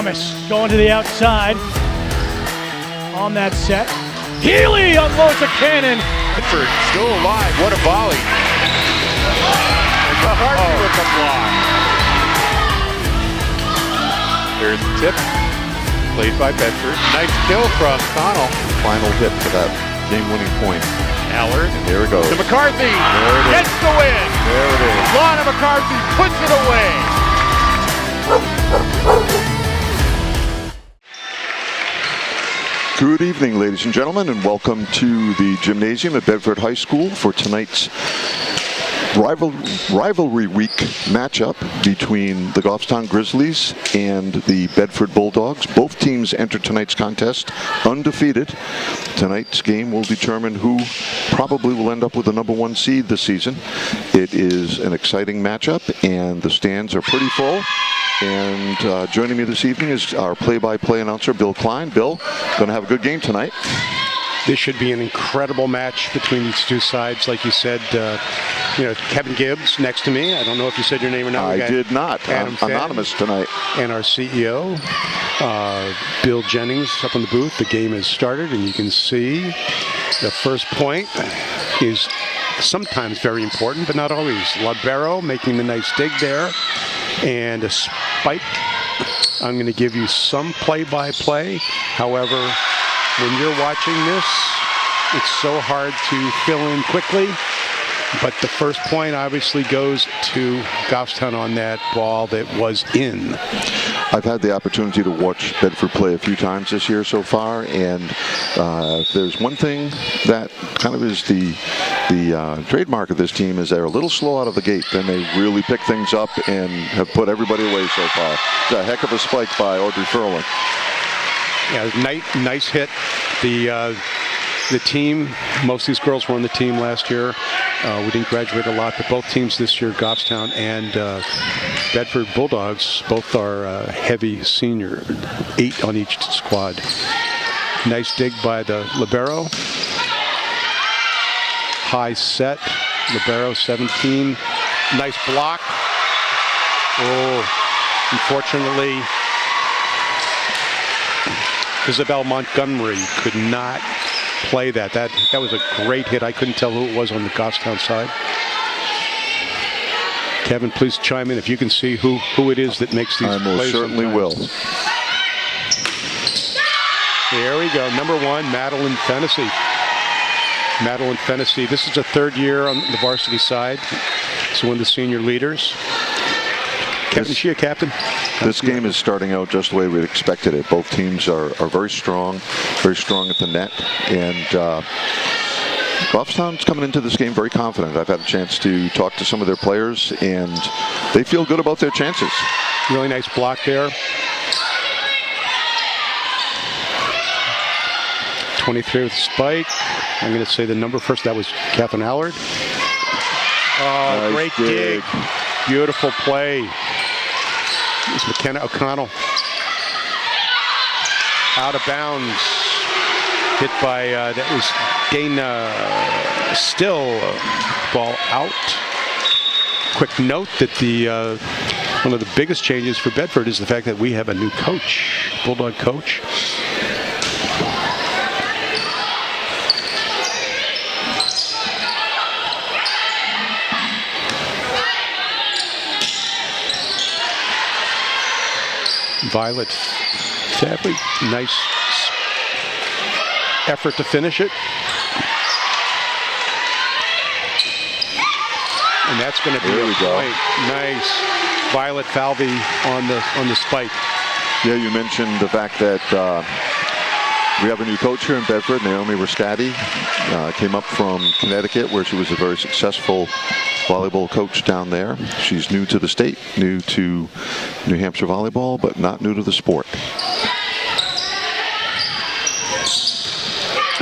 Thomas going to the outside on that set. Healy unloads a cannon. Bedford still alive. What a volley. McCarthy with the block. Here's the tip. Played by Bedford. Nice kill from Connell. Final hit for that game-winning point. Allard. And there it goes. To McCarthy. There it Gets is. the win. There it is. Lana McCarthy puts it away. Good evening, ladies and gentlemen, and welcome to the gymnasium at Bedford High School for tonight's rivalry week matchup between the Goffstown Grizzlies and the Bedford Bulldogs. Both teams enter tonight's contest undefeated. Tonight's game will determine who probably will end up with the #1 seed this season. It is an exciting matchup, and the stands are pretty full. And joining me this evening is our play-by-play announcer, Bill Klein. Bill, going to have a good game tonight. This should be an incredible match between these two sides. Like you said, Kevin Gibbs next to me. I don't know if you said your name or not. I did not. Adam Anonymous tonight. And our CEO, Bill Jennings, up in the booth. The game has started, and you can see the first point is sometimes very important, but not always. Libero making the nice dig there. And a spike. I'm going to give you some play-by-play. However, when you're watching this, it's so hard to fill in quickly. But the first point obviously goes to Goffstown on that ball that was in. I've had the opportunity to watch Bedford play a few times this year so far, and there's one thing that kind of is the trademark of this team is they're a little slow out of the gate. Then they really pick things up and have put everybody away so far. It's a heck of a spike by Audrey Furlan. Yeah, nice hit. The team, most of these girls were on the team last year. We didn't graduate a lot, but both teams this year, Goffstown and Bedford Bulldogs, both are heavy senior, 8 on each squad. Nice dig by the libero. High set, libero 17. Nice block. Oh, unfortunately, Isabel Montgomery could not play that. That was a great hit. I couldn't tell who it was on the Goffstown side. Kevin, please chime in if you can see who it is that makes these plays. I most certainly will. There we go. Number 1, Madeline Fennessy. Madeline Fennessy. This is the 3rd year on the varsity side. She's one of the senior leaders. Kevin, is she a captain? This game is starting out just the way we expected it. Both teams are very strong at the net. And Goffstown's coming into this game very confident. I've had a chance to talk to some of their players, and they feel good about their chances. Really nice block there. 23 with spike. I'm going to say the number first. That was Catherine Allard. Oh, nice great dig. Beautiful play. It's McKenna O'Connell. Out of bounds. Hit by, that was Dana Still. Ball out. Quick note that one of the biggest changes for Bedford is the fact that we have a new coach, Bulldog coach. Violet Sadly, nice effort to finish it. And that's going to be a point. Nice. Violet Falvey on the spike. Yeah, you mentioned the fact that we have a new coach here in Bedford. Naomi Rastati came up from Connecticut, where she was a very successful volleyball coach down there. She's new to the state, new to New Hampshire volleyball, but not new to the sport.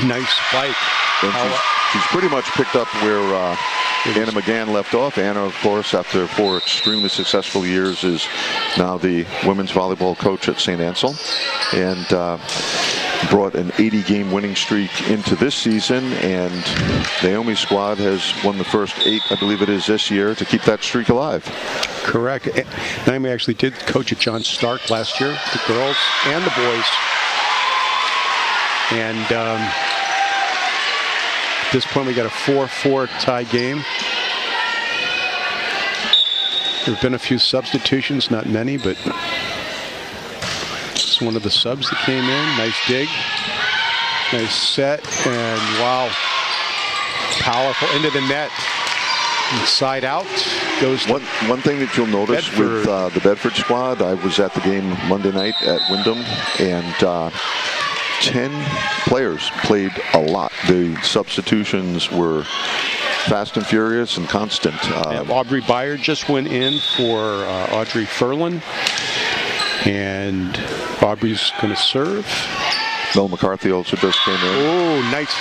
Nice spike. She's pretty much picked up where Anna McGann left off. Anna, of course, after 4 extremely successful years, is now the women's volleyball coach at St. Anselm. And brought an 80-game winning streak into this season, and Naomi's squad has won the first 8, I believe it is, this year to keep that streak alive. Correct. Naomi actually did coach at John Stark last year, the girls and the boys. And at this point, we got a 4-4 tie game. There have been a few substitutions, not many, but this is one of the subs that came in. Nice dig. Nice set, and wow. Powerful into the net. Side out goes to one thing that you'll notice Bedford. with the Bedford squad, I was at the game Monday night at Wyndham, and 10 players played a lot. The substitutions were fast and furious and constant. Aubrey Byer just went in for Audrey Furlan, and Aubrey's going to serve. Mel McCarthy also just came in. Oh, nice.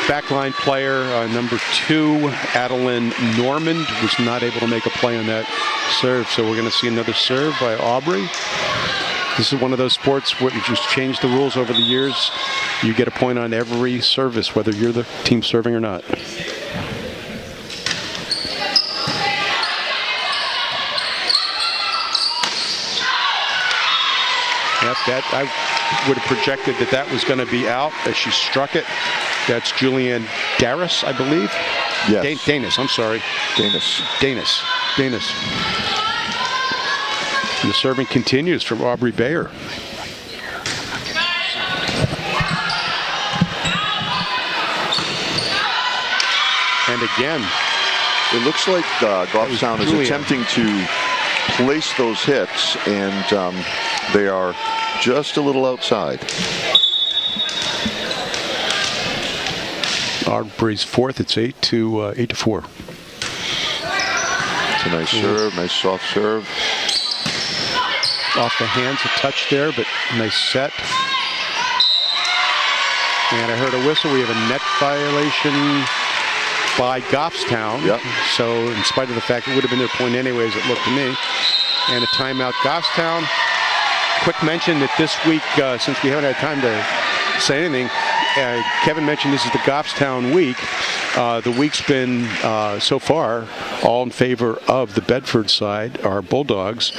Backline player, number 2, Adeline Normand, was not able to make a play on that serve, so we're going to see another serve by Aubrey. This is one of those sports where you just change the rules over the years. You get a point on every service, whether you're the team serving or not. Yep, that I would have projected that was going to be out as she struck it. That's Julianne Darris, I believe. Yes. Danis, I'm sorry. Danis. And the serving continues from Aubrey Bayer. And again, it looks like Goffstown is attempting to place those hits, and they are just a little outside. Aubrey's fourth. It's 8-4. It's a nice serve, nice soft serve. Off the hands, a touch there, but nice set. And I heard a whistle. We have a net violation by Goffstown. Yep. So in spite of the fact it would have been their point anyways, it looked to me. And a timeout, Goffstown. Quick mention that this week, since we haven't had time to say anything, Kevin mentioned this is the Goffstown week. The week's been, so far, all in favor of the Bedford side, our Bulldogs,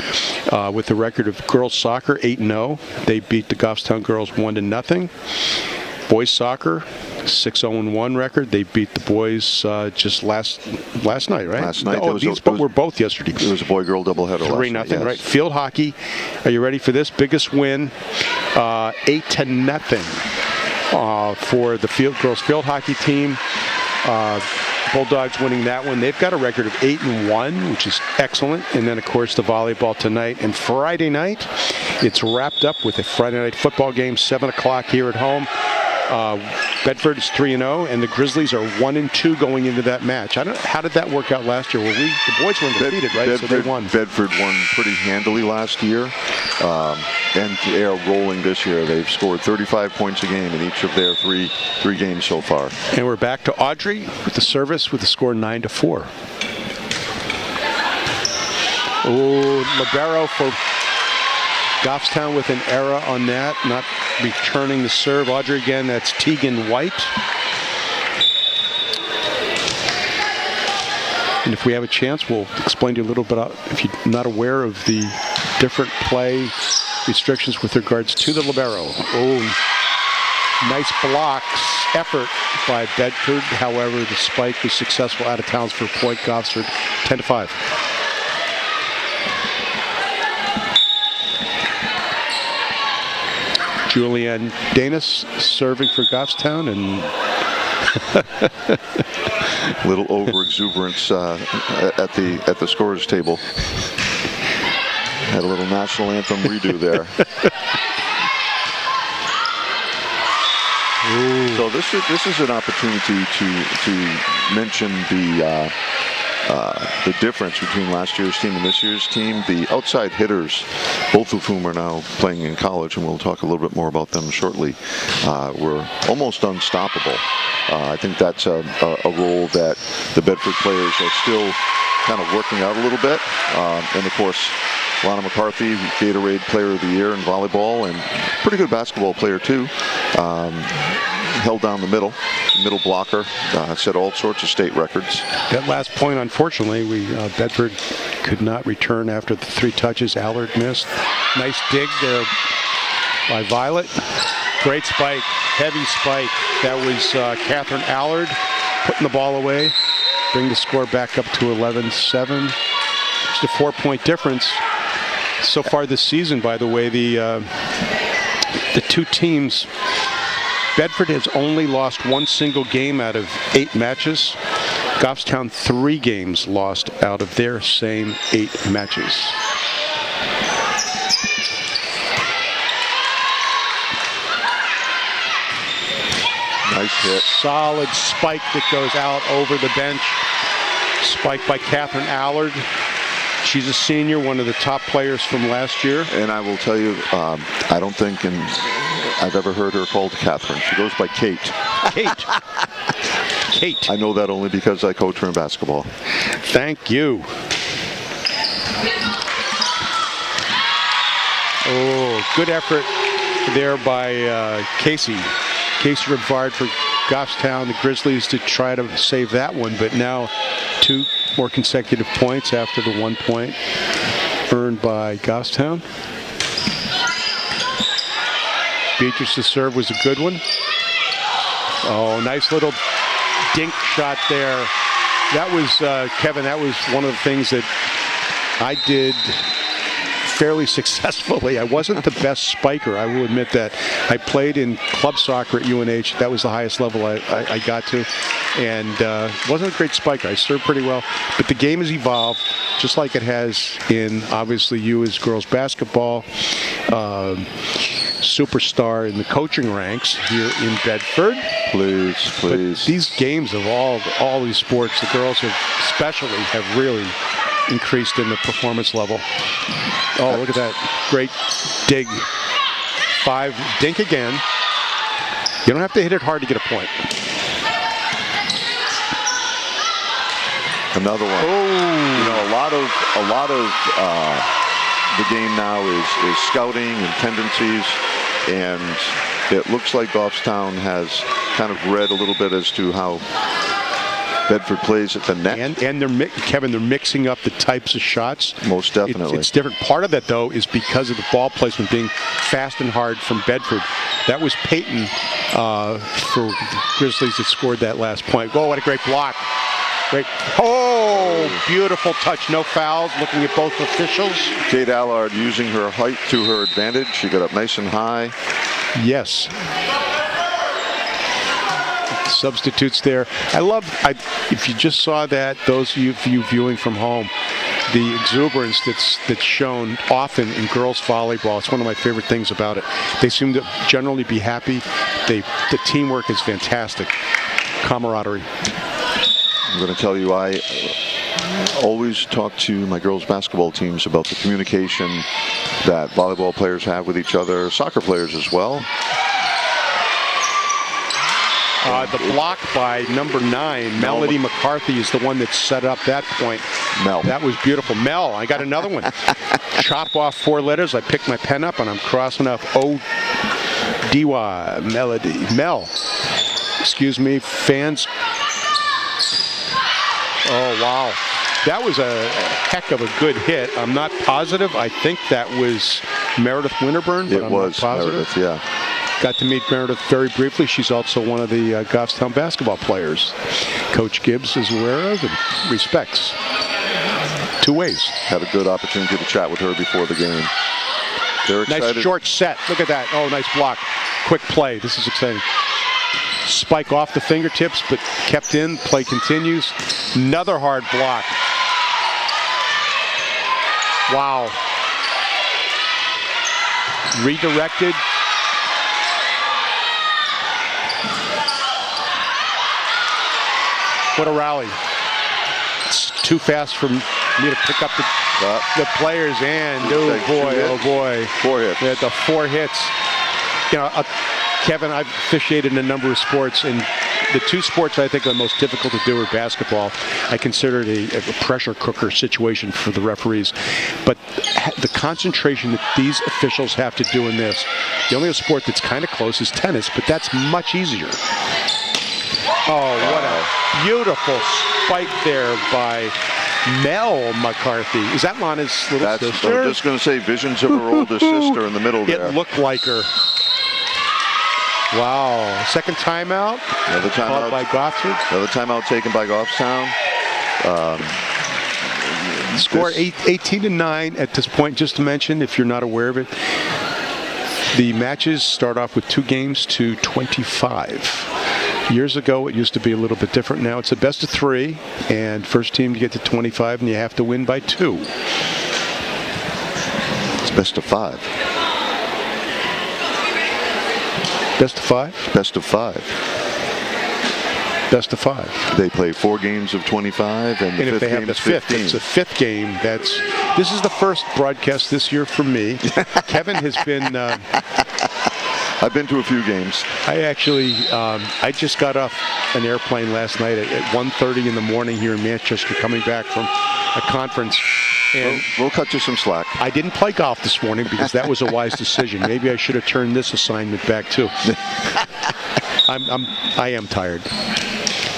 with the record of girls soccer 8-0. They beat the Goffstown girls 1-0. Boys soccer, 6-0-1 record. They beat the boys just last night, right? Last night. Oh, these were both yesterday. It was a boy-girl doubleheader last night. 3-0, yes. right? Field hockey. Are you ready for this? Biggest win, 8-0. For the girls field hockey team. Bulldogs winning that one. They've got a record of 8-1, which is excellent. And then, of course, the volleyball tonight. And Friday night, it's wrapped up with a Friday night football game, 7 o'clock here at home. Bedford is 3-0, and the Grizzlies are 1-2 going into that match. How did that work out last year? Well, the boys were undefeated, right? So they won. Bedford won pretty handily last year, and they are rolling this year. They've scored 35 points a game in each of their three games so far. And we're back to Audrey with the service with the score 9-4. Oh, libero for Goffstown with an error on that, not returning the serve. Audrey again, that's Tegan White. And if we have a chance, we'll explain to you a little bit if you're not aware of the different play restrictions with regards to the libero. Oh, nice blocks, effort by Bedford. However, the spike was successful out of towns for point. Gosford 10-5. Julianne Danis serving for Goffstown, and a little over-exuberance at the scorers table. Had a little national anthem redo there. So this is an opportunity to mention the difference between last year's team and this year's team. The outside hitters, both of whom are now playing in college, and we'll talk a little bit more about them shortly, were almost unstoppable. I think that's a role that the Bedford players are still kind of working out a little bit. And of course, Lana McCarthy, Gatorade Player of the Year in volleyball, and pretty good basketball player too. Held down the middle blocker, set all sorts of state records. That last point, unfortunately, Bedford could not return after the 3 touches. Allard missed. Nice dig there by Violet. Great spike, heavy spike. That was Catherine Allard putting the ball away. Bring the score back up to 11-7. Just a 4-point difference. So far this season, by the way, the 2 teams, Bedford has only lost 1 single game out of 8 matches. Goffstown 3 games lost out of their same 8 matches. Nice hit. Solid spike that goes out over the bench. Spike by Catherine Allard. She's a senior, one of the top players from last year. And I will tell you, I don't think I've ever heard her called Catherine. She goes by Kate. Kate. Kate. I know that only because I coach her in basketball. Thank you. Oh, good effort there by Casey Rivard for Goffstown, the Grizzlies, to try to save that one, but now 2 more consecutive points after the 1 point earned by Goffstown. Beatrice's serve was a good one. Oh, nice little dink shot there. That was, Kevin, that was one of the things that I did fairly successfully. I wasn't the best spiker, I will admit that. I played in club soccer at UNH. That was the highest level I got to. And wasn't a great spiker. I served pretty well. But the game has evolved, just like it has in, obviously, you as girls basketball. Superstar in the coaching ranks here in Bedford. Please. But these games of all these sports, the girls have really increased in the performance level. Oh, look at that. Great dig. 5, dink again. You don't have to hit it hard to get a point. Another one. Oh. You know, a lot of the game now is scouting and tendencies, and it looks like Goffstown has kind of read a little bit as to how Bedford plays at the net. And they're mixing up the types of shots. Most definitely. It's different. Part of that, though, is because of the ball placement being fast and hard from Bedford. That was Peyton for the Grizzlies that scored that last point. Oh, what a great block. Great. Oh, beautiful touch. No fouls. Looking at both officials. Kate Allard using her height to her advantage. She got up nice and high. Yes. Substitutes there. If you just saw that, those of you viewing from home, the exuberance that's shown often in girls volleyball, it's one of my favorite things about it. They seem to generally be happy. The teamwork is fantastic. Camaraderie. I'm going to tell you, I always talk to my girls basketball teams about the communication that volleyball players have with each other, soccer players as well. The block by number 9, Melody McCarthy, is the one that set up that point. Mel. That was beautiful. Mel, I got another one. Chop off 4 letters. I pick my pen up and I'm crossing up O-D-Y, Melody. Mel. Excuse me, fans. Oh, wow. That was a heck of a good hit. I'm not positive. I think that was Meredith Winterburn, but I'm not positive. Meredith, yeah. Got to meet Meredith very briefly. She's also one of the Goffstown basketball players. Coach Gibbs is aware of and respects. 2 ways. Had a good opportunity to chat with her before the game. They're excited. Nice short set. Look at that. Oh, nice block. Quick play. This is exciting. Spike off the fingertips, but kept in. Play continues. Another hard block. Wow. Redirected. What a rally. It's too fast for me to pick up the players, and oh boy. 4 hits. Yeah, the 4 hits. You know, Kevin, I've officiated in a number of sports, and the two sports I think are most difficult to do are basketball. I consider it a pressure cooker situation for the referees. But the concentration that these officials have to do in this, the only sport that's kind of close is tennis, but that's much easier. Oh, what a beautiful spike there by Mel McCarthy. Is that Lana's little sister? I was just going to say visions of her older sister in the middle there. It looked like her. Wow. Second timeout. Another timeout by Goffstown. Another timeout taken by Goffstown. Score 18-9 at this point. Just to mention, if you're not aware of it, the matches start off with 2 games to 25. Years ago, it used to be a little bit different. Now it's a best of 3, and first team to get to 25, and you have to win by 2. It's best of 5. Best of 5? Best of 5. Best of 5. They play 4 games of 25, and the if fifth they have game the is fifth, 15. it's a 5th game. This is the first broadcast this year for me. Kevin has been. I've been to a few games. I actually, I just got off an airplane last night at 1:30 in the morning here in Manchester, coming back from a conference. And we'll cut you some slack. I didn't play golf this morning because that was a wise decision. Maybe I should have turned this assignment back too. I am tired,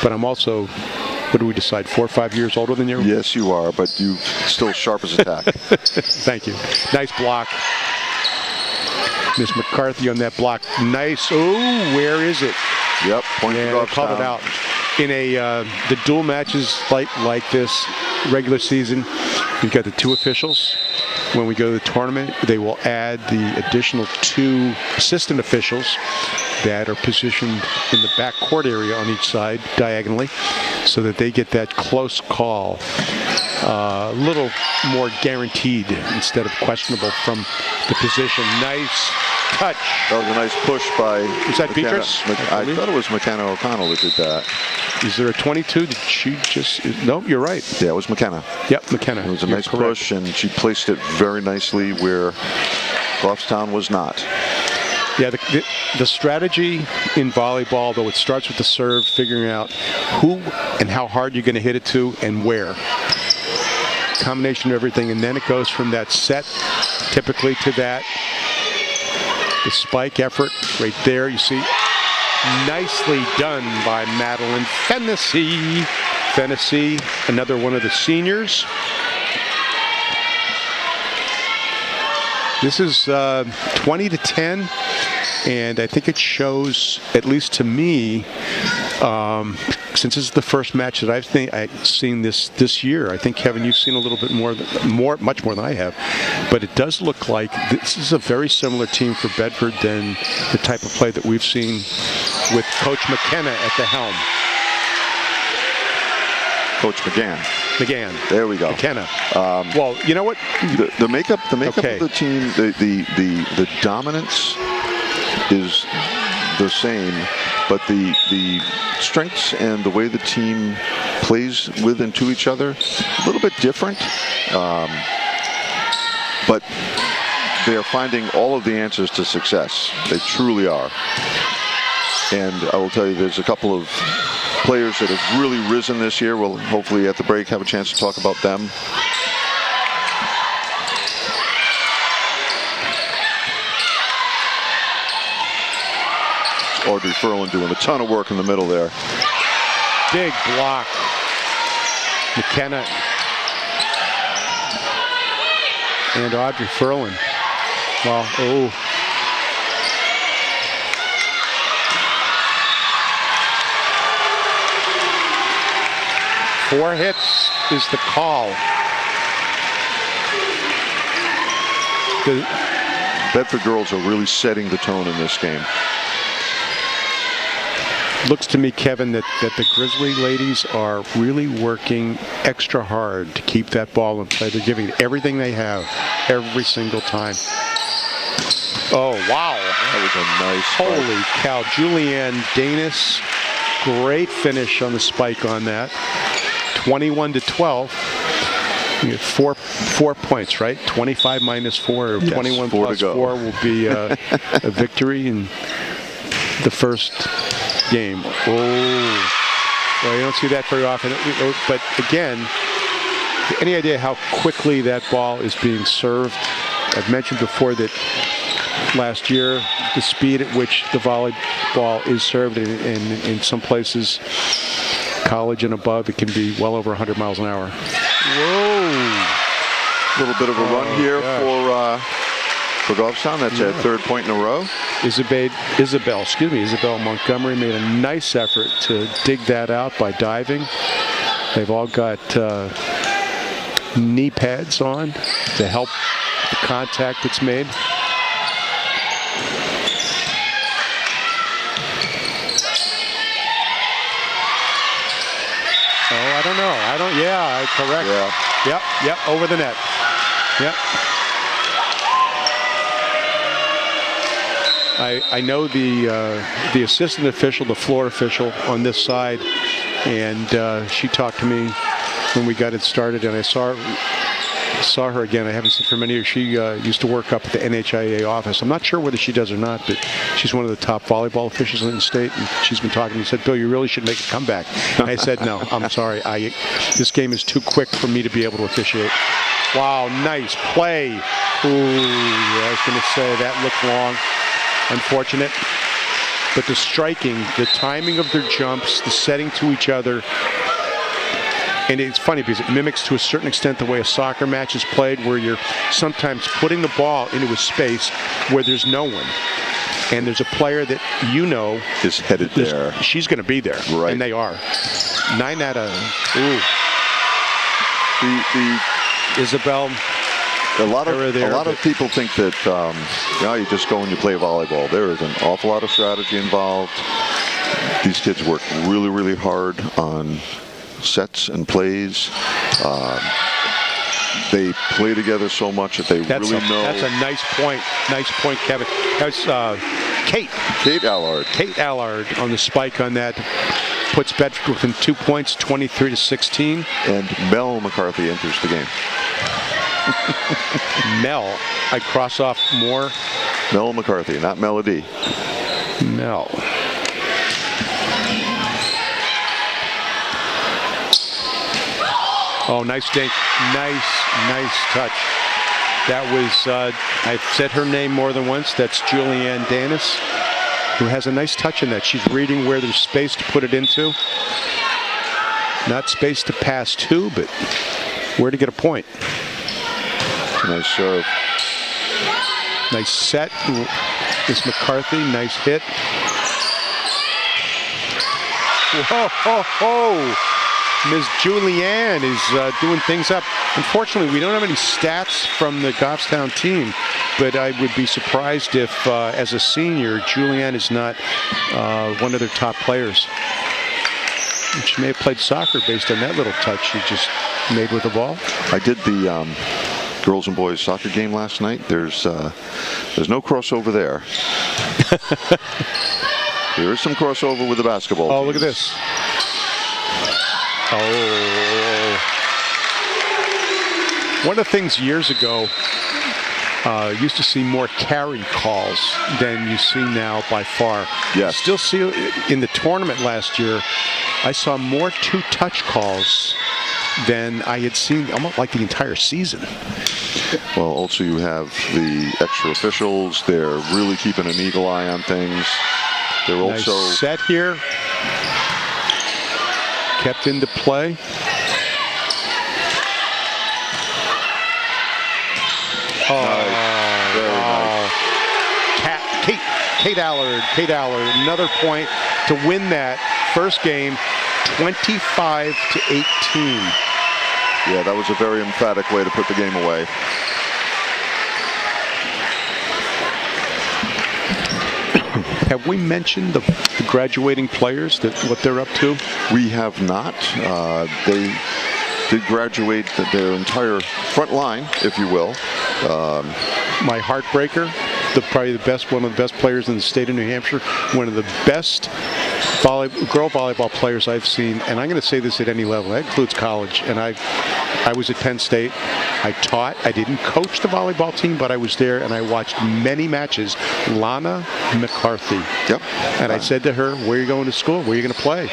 but I'm also, what do we decide, 4 or 5 years older than you? Yes, you are, but you still sharp as a tack. Thank you. Nice block. Miss McCarthy on that block. Nice. Oh, where is it? Yep, point yeah, they called it out. In the dual matches like this, regular season, you've got the 2 officials. When we go to the tournament, they will add the additional 2 assistant officials that are positioned in the back court area on each side, diagonally, so that they get that close call. A little more guaranteed instead of questionable from the position. Nice touch. That was a nice push by... Is that Beatrice? I thought it was McKenna O'Connell that did that. Is there a 22? Did she just... No, you're right. Yeah, it was McKenna. Yep, McKenna. It was a nice push, and she placed it very nicely where Goffstown was not. Yeah, the strategy in volleyball, though, it starts with the serve, figuring out who and how hard you're going to hit it to and where. Combination of everything, and then it goes from that set typically to that. The spike effort right there, you see. Nicely done by Madeline Fennessy. Fennessy, another one of the seniors. This is 20-10, and I think it shows, at least to me, since this is the first match that I've seen this year. I think, Kevin, you've seen a little bit much more than I have. But it does look like this is a very similar team for Bedford than the type of play that we've seen with Coach McKenna at the helm. Coach McGann. There we go. McKenna. Well, you know what? The makeup of the team, the dominance is the same, but the strengths and the way the team plays with and to each other, a little bit different. But they are finding all of the answers to success. They truly are. And I will tell you, there's a couple of players that have really risen this year. We'll hopefully at the break have a chance to talk about them. Audrey Furlan doing a ton of work in the middle there. Big block. McKenna and Audrey Furlan. Well, oh. Four hits is the call. The Bedford girls are really setting the tone in this game. Looks to me, Kevin, that the Grizzly ladies are really working extra hard to keep that ball in play. They're giving it everything they have every single time. Oh, wow. That was a nice Holy cow. Julianne Danis, great finish on the spike on that. 21-12. You get four points, right? 25 minus 4, or 21 plus 4 will be a victory in the first game. Oh, well, you don't see that very often. But again, any idea how quickly that ball is being served? I've mentioned before that last year, the speed at which the volleyball is served in some places, college and above, it can be well over 100 miles an hour. Whoa! A little bit of a run here for Goffstown. That's their third point in a row. Isabel Montgomery made a nice effort to dig that out by diving. They've all got knee pads on to help the contact that's made. Oh, I don't know. Correct. Yeah. Yep, over the net. Yep. I know the assistant official, the floor official on this side, and she talked to me when we got it started, and I saw her again. I haven't seen her for many years. She used to work up at the NHIA office. I'm not sure whether she does or not, but she's one of the top volleyball officials in the state, and she's been talking to me. She said, Bill, you really should make a comeback. And I said, no, I'm sorry. This game is too quick for me to be able to officiate. Wow, nice play. Ooh, I was going to say that looked long. Unfortunate. But the striking, the timing of their jumps, the setting to each other, and it's funny because it mimics to a certain extent the way a soccer match is played, where you're sometimes putting the ball into a space where there's no one. And there's a player that you know is headed there. She's going to be there. Right. And they are. 9 out of... Ooh. The Isabel... A lot of people think that you just go and you play volleyball. There is an awful lot of strategy involved. These kids work really, really hard on sets and plays. They play together so much that they really know. That's a nice point. Nice point, Kevin. That's Kate Allard. Kate Allard on the spike on that. Puts Bedford within 2 points, 23-16. And Mel McCarthy enters the game. Mel, I cross off more. Mel McCarthy, not Melody. Mel. Oh, nice dink. Nice touch. That was, I've said her name more than once. That's Julianne Danis, who has a nice touch in that. She's reading where there's space to put it into. Not space to pass to, but where to get a point. Nice serve. Nice set. Miss McCarthy, nice hit. Whoa. Ms. Julianne is doing things up. Unfortunately, we don't have any stats from the Goffstown team, but I would be surprised if, as a senior, Julianne is not one of their top players. She may have played soccer based on that little touch she just made with the ball. I did the girls and boys soccer game last night. There's no crossover there. There is some crossover with the basketball teams. Look at this. Oh. One of the things years ago, used to see more carry calls than you see now by far. Yes. Still see in the tournament last year, I saw more two-touch calls than I had seen almost like the entire season. Well, also you have the extra officials. They're really keeping an eagle eye on things. They're nice also set here. Kept into play. Nice. Very nice. Kate Allard, another point to win that first game, 25-18. Yeah, that was a very emphatic way to put the game away. Have we mentioned the graduating players, what they're up to? We have not. They did graduate their entire front line, if you will. My heartbreaker, one of the best players in the state of New Hampshire, one of the best girl volleyball players I've seen, and I'm going to say this at any level, that includes college, and I was at Penn State. I taught. I didn't coach the volleyball team, but I was there, and I watched many matches. Lana McCarthy. Yep. And I said to her, where are you going to school? Where are you going to play?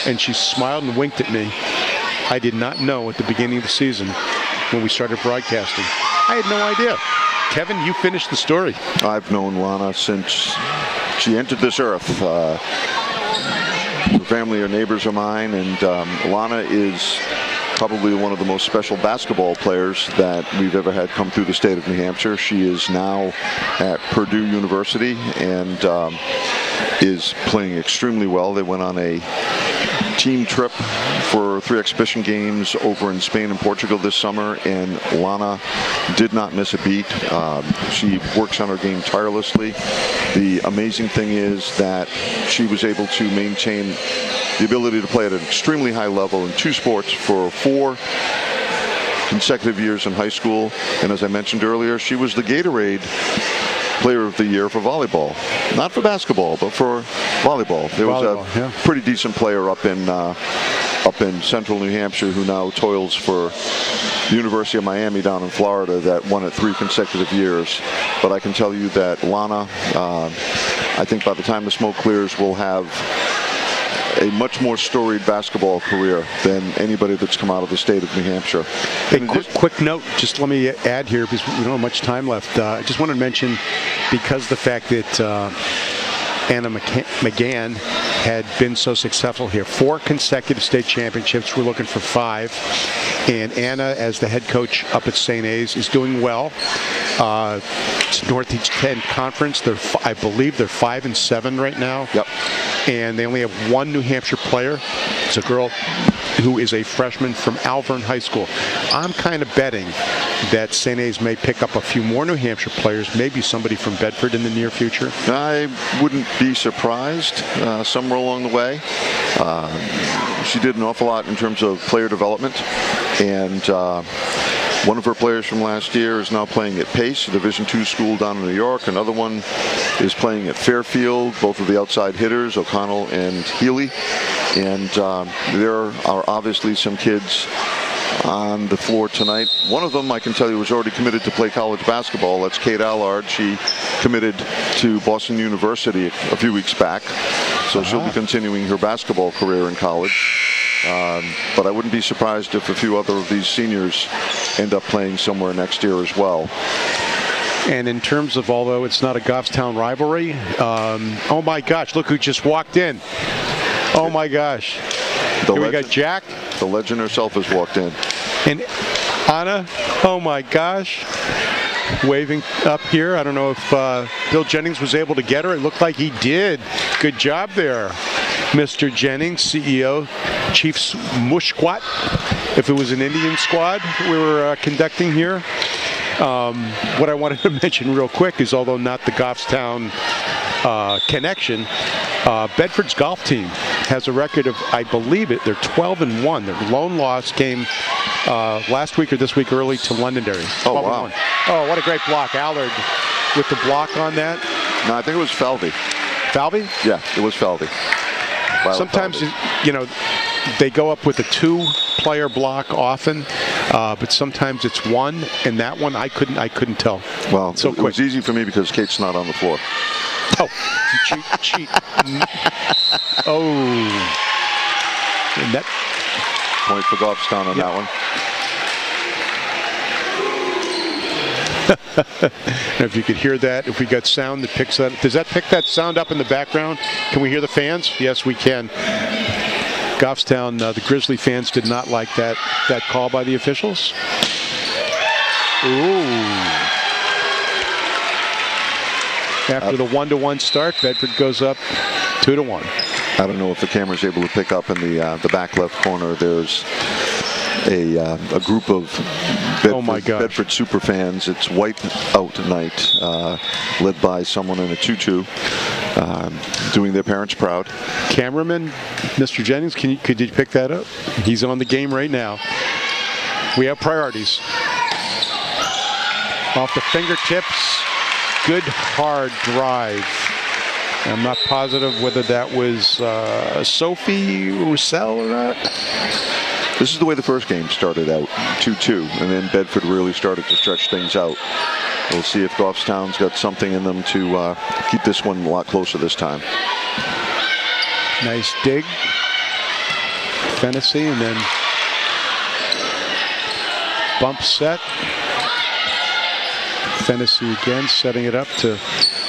And she smiled and winked at me. I did not know at the beginning of the season when we started broadcasting. I had no idea. Kevin, you finished the story. I've known Lana since she entered this earth. Her family are neighbors of mine, and Lana is probably one of the most special basketball players that we've ever had come through the state of New Hampshire. She is now at Purdue University and is playing extremely well. They went on a team trip for 3 exhibition games over in Spain and Portugal this summer, and Lana did not miss a beat. She works on her game tirelessly. The amazing thing is that she was able to maintain the ability to play at an extremely high level in 2 sports for 4 consecutive years in high school. And as I mentioned earlier, she was the Gatorade Player of the Year for volleyball. Not for basketball, but for volleyball. There was a pretty decent player up in central New Hampshire who now toils for the University of Miami down in Florida that won it 3 consecutive years. But I can tell you that Lana, I think by the time the smoke clears, will have a much more storied basketball career than anybody that's come out of the state of New Hampshire. Hey, quick note, just let me add here because we don't have much time left. I just wanted to mention, because the fact that Anna McGann had been so successful here, 4 consecutive state championships. We're looking for 5. And Anna, as the head coach up at St. A's, is doing well. It's Northeast 10 Conference. I believe they're 5-7 right now. Yep. And they only have 1 New Hampshire player. It's a girl who is a freshman from Alvern High School. I'm kind of betting that St. A's may pick up a few more New Hampshire players, maybe somebody from Bedford in the near future. I wouldn't be surprised somewhere along the way. She did an awful lot in terms of player development, and one of her players from last year is now playing at Pace, a Division II school down in New York. Another one is playing at Fairfield, both of the outside hitters, O'Connell and Healy. And there are obviously some kids on the floor tonight. One of them, I can tell you, was already committed to play college basketball. That's Kate Allard. She committed to Boston University a few weeks back. So she'll be continuing her basketball career in college. But I wouldn't be surprised if a few other of these seniors end up playing somewhere next year as well. And in terms of, although it's not a Goffstown rivalry, oh my gosh, look who just walked in. Oh my gosh. Here we got Jack. The legend herself has walked in. And Anna, oh my gosh, waving up here. I don't know if Bill Jennings was able to get her. It looked like he did. Good job there, Mr. Jennings, CEO, Chief Mushquat, if it was an Indian squad we were conducting here. What I wanted to mention real quick is, although not the Goffstown connection, Bedford's golf team has a record of, I believe they're 12-1. Their lone loss came last week or this week early to Londonderry. Oh, wow. Oh, what a great block. Allard with the block on that. No, I think it was Falvey. Falvey? Yeah, it was Falvey. Sometimes, Falvey. you know, they go up with a 2-player block often, but sometimes it's 1, and that one I couldn't tell. Well, so it was easy for me because Kate's not on the floor. Oh, cheat. Oh. And that point for Goffstown on that one. If you could hear that, if we got sound that picks that, does that pick that sound up in the background? Can we hear the fans? Yes, we can. Goffstown, the Grizzly fans did not like that call by the officials. Ooh. After the 1-1 start, Bedford goes up 2-1. I don't know if the camera's able to pick up in the back left corner. There's a group of Bedford super fans. It's white out night, led by someone in a tutu, doing their parents proud. Cameraman, Mr. Jennings, could you pick that up? He's on the game right now. We have priorities. Off the fingertips, good hard drive. I'm not positive whether that was Sophie Roussel or not. This is the way the first game started out, 2-2, and then Bedford really started to stretch things out. We'll see if Goffstown's got something in them to keep this one a lot closer this time. Nice dig. Fennessy, and then bump set. Fennessy again, setting it up to,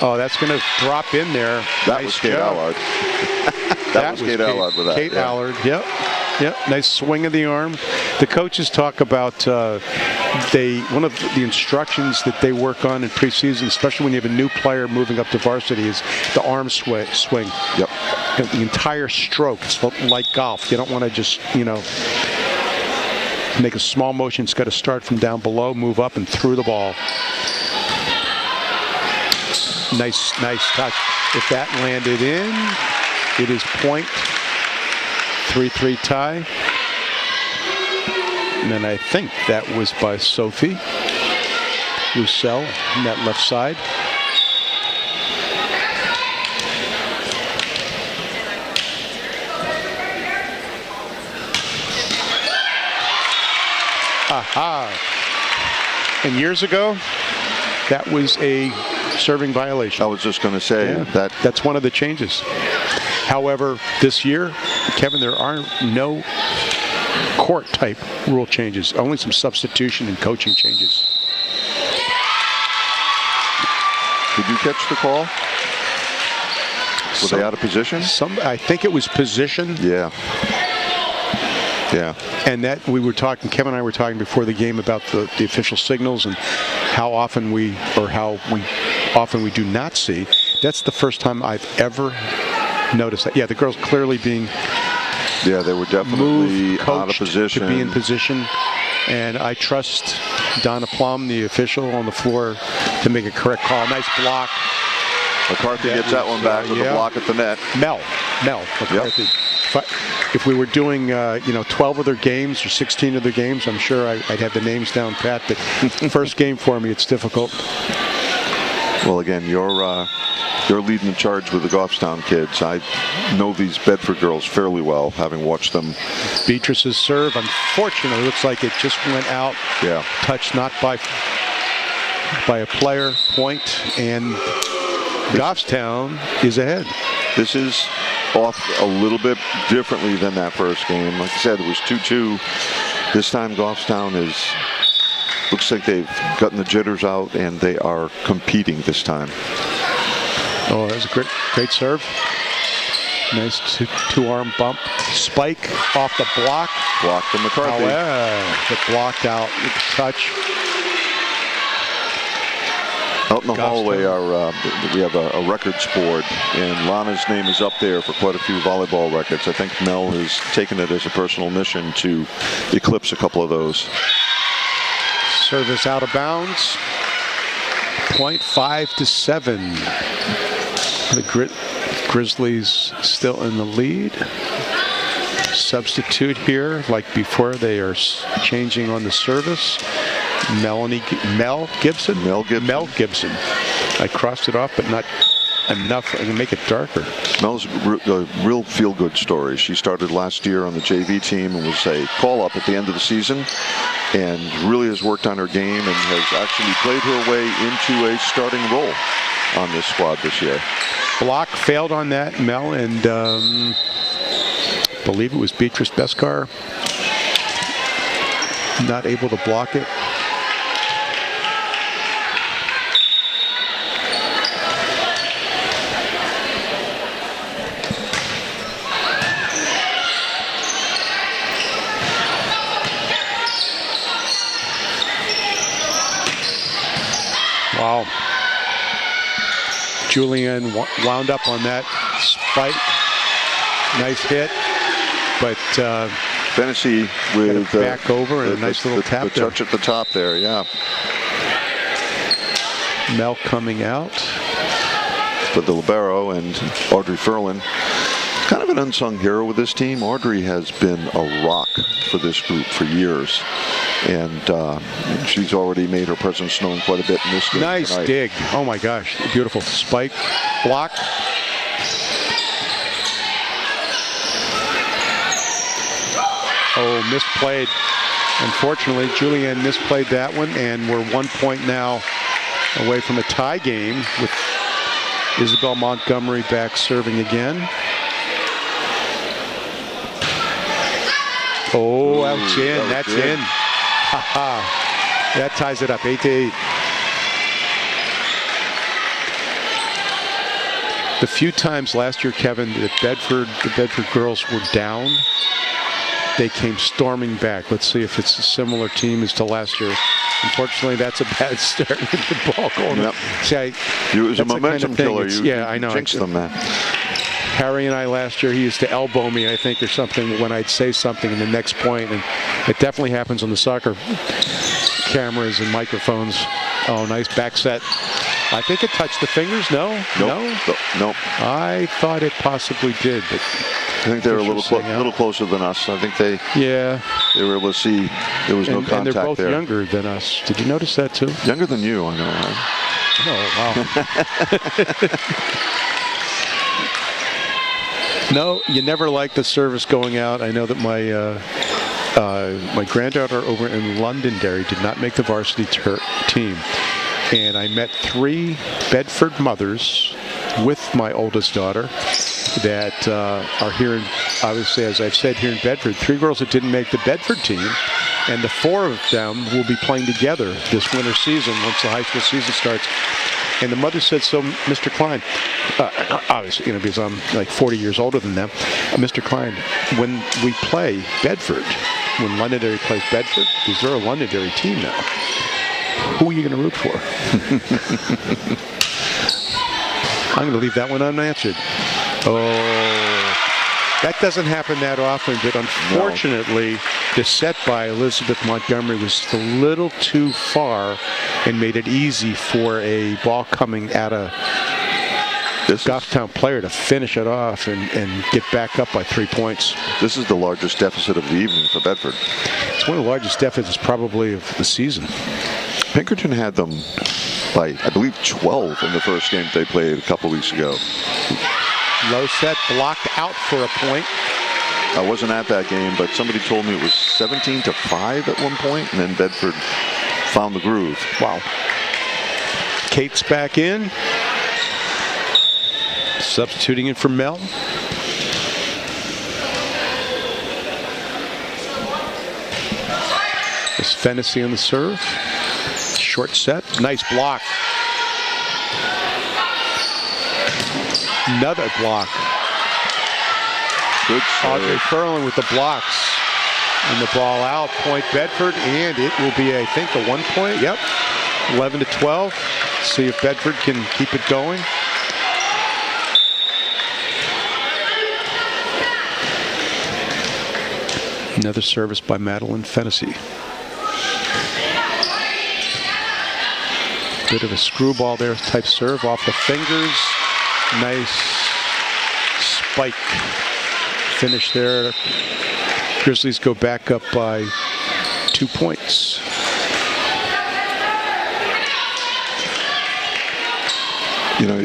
oh, that's going to drop in there. That nice was Kate job. Allard. that was Kate Allard with that. Kate Allard, yep. Yep, nice swing of the arm. The coaches talk about one of the instructions that they work on in preseason, especially when you have a new player moving up to varsity, is the arm swing. Yep. The entire stroke. It's like golf. You don't want to just, make a small motion. It's got to start from down below, move up and through the ball. Nice touch. If that landed in, it is point. 3-3 tie. And then I think that was by Sophie Roussel on that left side. Aha. And years ago, that was a serving violation. I was just going to say that's one of the changes. However, this year, Kevin, there are no court-type rule changes, only some substitution and coaching changes. Did you catch the call? Were they out of position? I think it was position. Yeah. Yeah. And that Kevin and I were talking before the game about the official signals and how often we do not see. That's the first time I've ever noticed that. Yeah, the girls clearly being they were definitely out of position. To be in position. And I trust Donna Plum, the official on the floor, to make a correct call. Nice block. McCarthy gets that one back with a block at the net. Mel McCarthy. Yep. If we were doing 12 of their games or 16 of their games, I'm sure I'd have the names down pat. But first game for me, it's difficult. Well, again, you're leading the charge with the Goffstown kids. I know these Bedford girls fairly well, having watched them. Beatrice's serve, unfortunately, looks like it just went out. Yeah. Touched not by a player. Point, and Goffstown is ahead. This is off a little bit differently than that first game. Like I said, it was 2-2. This time Goffstown looks like they've gotten the jitters out and they are competing this time. Oh, that was a great serve. Nice two-arm bump. Spike off the block. Blocked from McCarthy. It blocked out with the touch. Out in the hallway, we have a records board, and Lana's name is up there for quite a few volleyball records. I think Mel has taken it as a personal mission to eclipse a couple of those. Service out of bounds. Point 5-7. The Grizzlies still in the lead. Substitute here, like before, they are changing on the service. Mel Gibson. I crossed it off, but not enough to make it darker. Mel's a real feel-good story. She started last year on the JV team and was a call-up at the end of the season, and really has worked on her game and has actually played her way into a starting role on this squad this year. Block failed on that, Mel, and I believe it was Beatrice Beskar not able to block it. Wow. Julian wound up on that spike. Nice hit, but Fennessy with back over and a nice little tap. The touch at the top there, yeah. Mel coming out. But the libero and Audrey Furlan, kind of an unsung hero with this team. Audrey has been a rock for this group for years, and she's already made her presence known quite a bit in this game. Nice tonight. dig. Oh my gosh, beautiful spike, block. Oh, misplayed. Unfortunately, Julianne misplayed that one, and we're 1 point now away from a tie game with Isabel Montgomery back serving again. Oh, that's in. That's in. That ties it up 8-8. The few times last year, Kevin, that the Bedford girls were down, they came storming back. Let's see if it's a similar team as to last year. Unfortunately, that's a bad start with the ball going. Yep. See, it was a momentum killer. Yeah, I know. Jinxed them, man. Harry and I last year, he used to elbow me, I think, or something when I'd say something in the next point, and it definitely happens on the soccer cameras and microphones. Oh, nice back set. I think it touched the fingers. No? Nope. Nope. I thought it possibly did, but I think they were a little closer than us. I think they were able to see there was no contact there. And they're both younger than us. Did you notice that too? Younger than you, I know. Oh, wow. No, you never like the service going out. I know that my granddaughter over in Londonderry did not make the varsity team. And I met 3 Bedford mothers with my oldest daughter that are here in, obviously, as I've said, here in Bedford. 3 girls that didn't make the Bedford team, and the 4 of them will be playing together this winter season once the high school season starts. And the mother said, so, Mr. Klein, obviously, because I'm like 40 years older than them, Mr. Klein, when we play Bedford, when Londonderry plays Bedford, because they're a Londonderry team now, who are you going to root for? I'm going to leave that one unanswered. Oh, that doesn't happen that often, but unfortunately, the set by Elizabeth Montgomery was a little too far and made it easy for a ball coming at a Goffstown player to finish it off and get back up by 3 points. This is the largest deficit of the evening for Bedford. It's one of the largest deficits probably of the season. Pinkerton had them by, I believe, 12 in the first game they played a couple weeks ago. Low set, blocked out for a point. I wasn't at that game, but somebody told me it was 17-5 at one point, and then Bedford found the groove. Wow. Kate's back in. Substituting in for Mel. There's Fennessy on the serve. Short set. Nice block. Another block. Good serve. Audrey Furlan with the blocks. And the ball out. Point Bedford. And it will be, I think, a 1 point. Yep. 11-12. See if Bedford can keep it going. Another service by Madeline Fennessy. Bit of a screwball there type serve off the fingers. Nice spike finish there. Grizzlies go back up by 2 points. You know,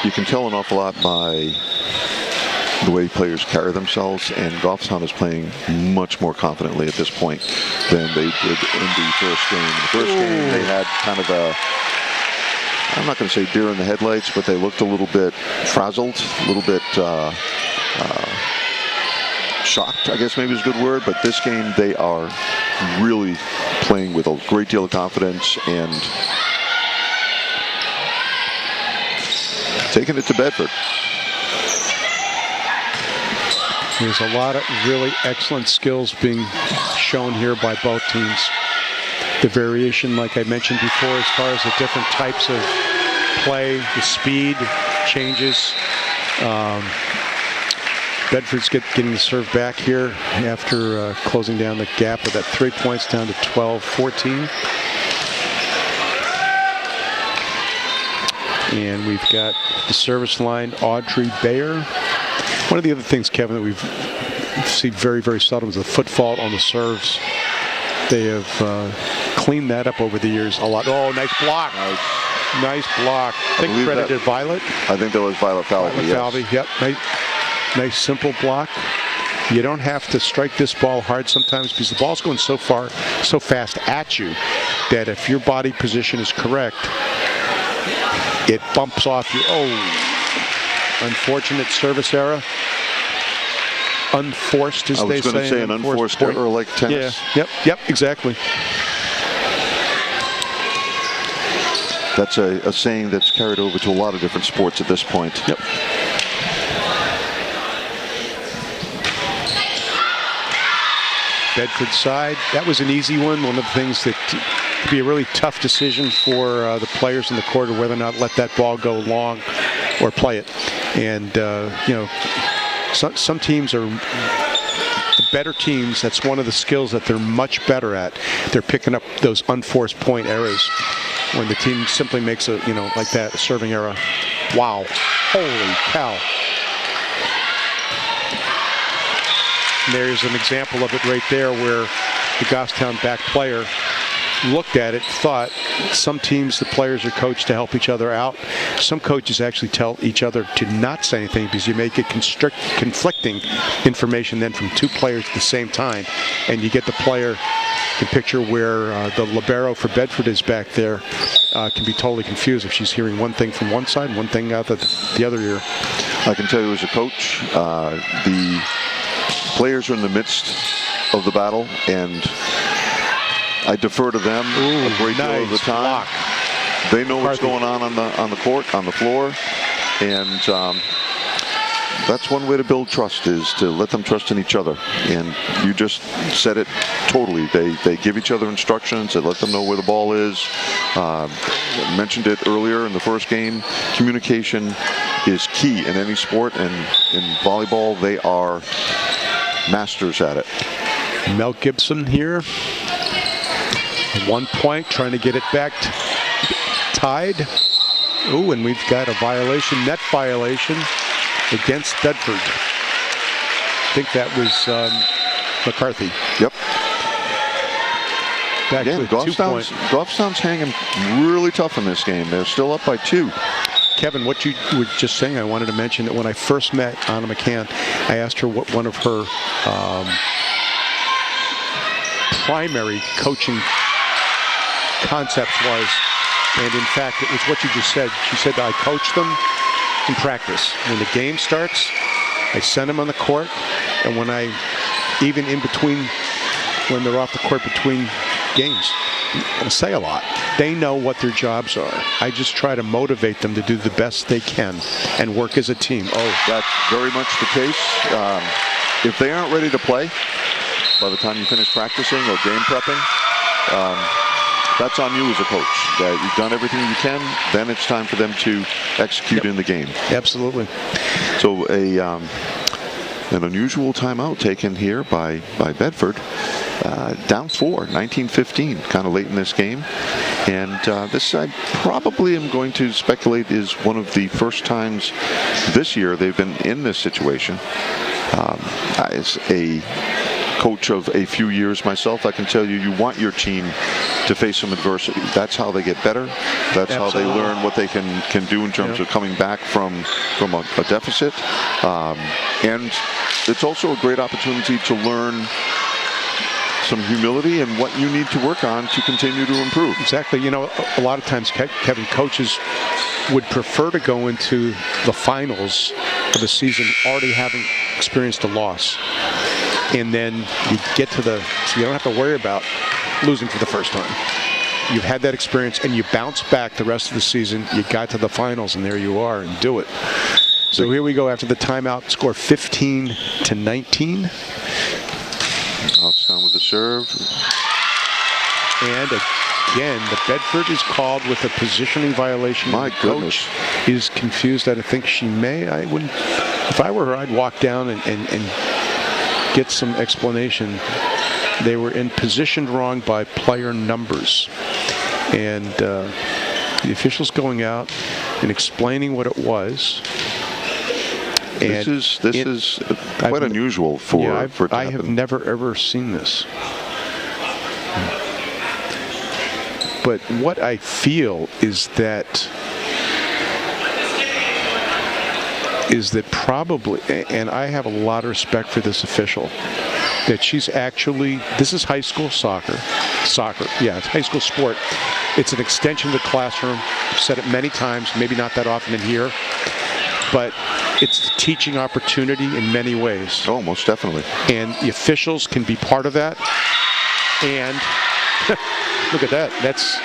you can tell an awful lot by the way players carry themselves, and Goffstown is playing much more confidently at this point than they did in the first game. In the first game, they had kind of a, I'm not going to say deer in the headlights, but they looked a little bit frazzled, a little bit shocked, I guess maybe is a good word. But this game, they are really playing with a great deal of confidence and taking it to Bedford. There's a lot of really excellent skills being shown here by both teams. The variation, like I mentioned before, as far as the different types of play, the speed changes. Bedford's getting the serve back here after closing down the gap with that 3 points down to 12-14. And we've got the service line, Audrey Bayer. One of the other things, Kevin, that we've seen very, very seldom is the foot fault on the serves. They have cleaned that up over the years a lot. Oh, nice block. Nice block. I think credited Violet. I think that was Violet Falvey. Violet Falvey, yep. Nice simple block. You don't have to strike this ball hard sometimes because the ball's going so fast at you that if your body position is correct, it bumps off you. Oh, unfortunate service error. Unforced, as they say. I was going to say an unforced error like tennis. Yeah, yep, exactly. That's a saying that's carried over to a lot of different sports at this point. Yep. Bedford side. That was an easy one. One of the things that could be a really tough decision for the players in the court, or whether or not let that ball go long or play it. And, some teams are the better teams. That's one of the skills that they're much better at. They're picking up those unforced point errors when the team simply makes a, like that, a serving error. Wow. Holy cow. And there's an example of it right there where the Goffstown back player looked at it, thought some teams, the players are coached to help each other out. Some coaches actually tell each other to not say anything because you may get conflicting information then from two players at the same time. And you get the player, you picture where the libero for Bedford is back there, can be totally confused if she's hearing one thing from one side and one thing out the other ear. I can tell you as a coach, the players are in the midst of the battle, and I defer to them a great deal of the time. Block. They know what's going on the court, on the floor, and that's one way to build trust, is to let them trust in each other. And you just said it totally. They give each other instructions. They let them know where the ball is. Mentioned it earlier in the first game. Communication is key in any sport, and in volleyball, they are masters at it. Mel Gibson here. 1 point, trying to get it back tied. Ooh, and we've got a violation, net violation against Bedford. I think that was McCarthy. Yep. Back Again, to 2 point. Goffstown's hanging really tough in this game. They're still up by 2. Kevin, what you were just saying, I wanted to mention that when I first met Anna McCann, I asked her what one of her primary coaching concepts was, and in fact it was what you just said. She said, I coach them in practice. When the game starts, I send them on the court, and even in between, when they're off the court between games, I don't say a lot. They know what their jobs are. I just try to motivate them to do the best they can and work as a team. Oh, that's very much the case. If they aren't ready to play by the time you finish practicing or game prepping, that's on you as a coach. That you've done everything you can, then it's time for them to execute in the game. Absolutely. So an unusual timeout taken here by Bedford. Down 4, 19-15, kind of late in this game. And this, I probably am going to speculate, is one of the first times this year they've been in this situation. As a coach of a few years myself, I can tell you, you want your team to face some adversity. That's how they get better. That's Absolutely. how they learn what they can do in terms of coming back from a deficit. And it's also a great opportunity to learn some humility and what you need to work on to continue to improve. Exactly. A lot of times, Kevin, coaches would prefer to go into the finals of a season already having experienced a loss. And then you get to so you don't have to worry about losing for the first time. You've had that experience and you bounce back the rest of the season. You got to the finals and there you are, and do it. So here we go after the timeout, score 15-19. Goffstown with the serve. And again, the Bedford is called with a positioning violation. My goodness. Coach is confused. I think she may. I wouldn't. If I were her, I'd walk down and get some explanation. They were positioned wrong by player numbers. And the officials going out and explaining what it was. This is quite unusual for it to happen. I have never ever seen this. But what I feel is that is that probably, and I have a lot of respect for this official, that she's actually, this is high school soccer, yeah, it's high school sport. It's an extension of the classroom. I've said it many times, maybe not that often in here, but it's a teaching opportunity in many ways. Oh, most definitely. And the officials can be part of that. And look at that. That's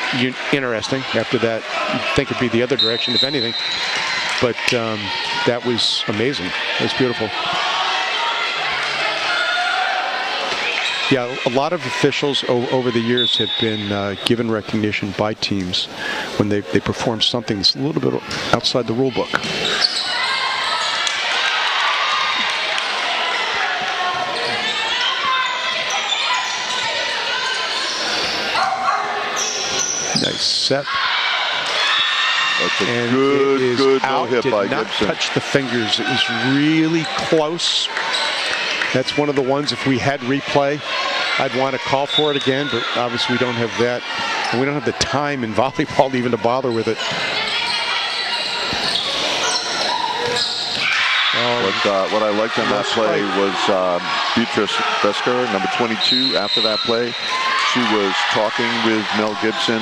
interesting. After that, you'd think it'd be the other direction, if anything. But that was amazing. It was beautiful. Yeah, a lot of officials over the years have been given recognition by teams when they perform something that's a little bit outside the rule book. Nice set. That's a And good, it is good no out. hit Did by not Gibson. touch the fingers. It was really close. That's one of the ones, if we had replay, I'd want to call for it again, but obviously we don't have that. And we don't have the time in volleyball even to bother with it. What I liked on that play was Beatrice Besker, number 22. After that play, she was talking with Mel Gibson.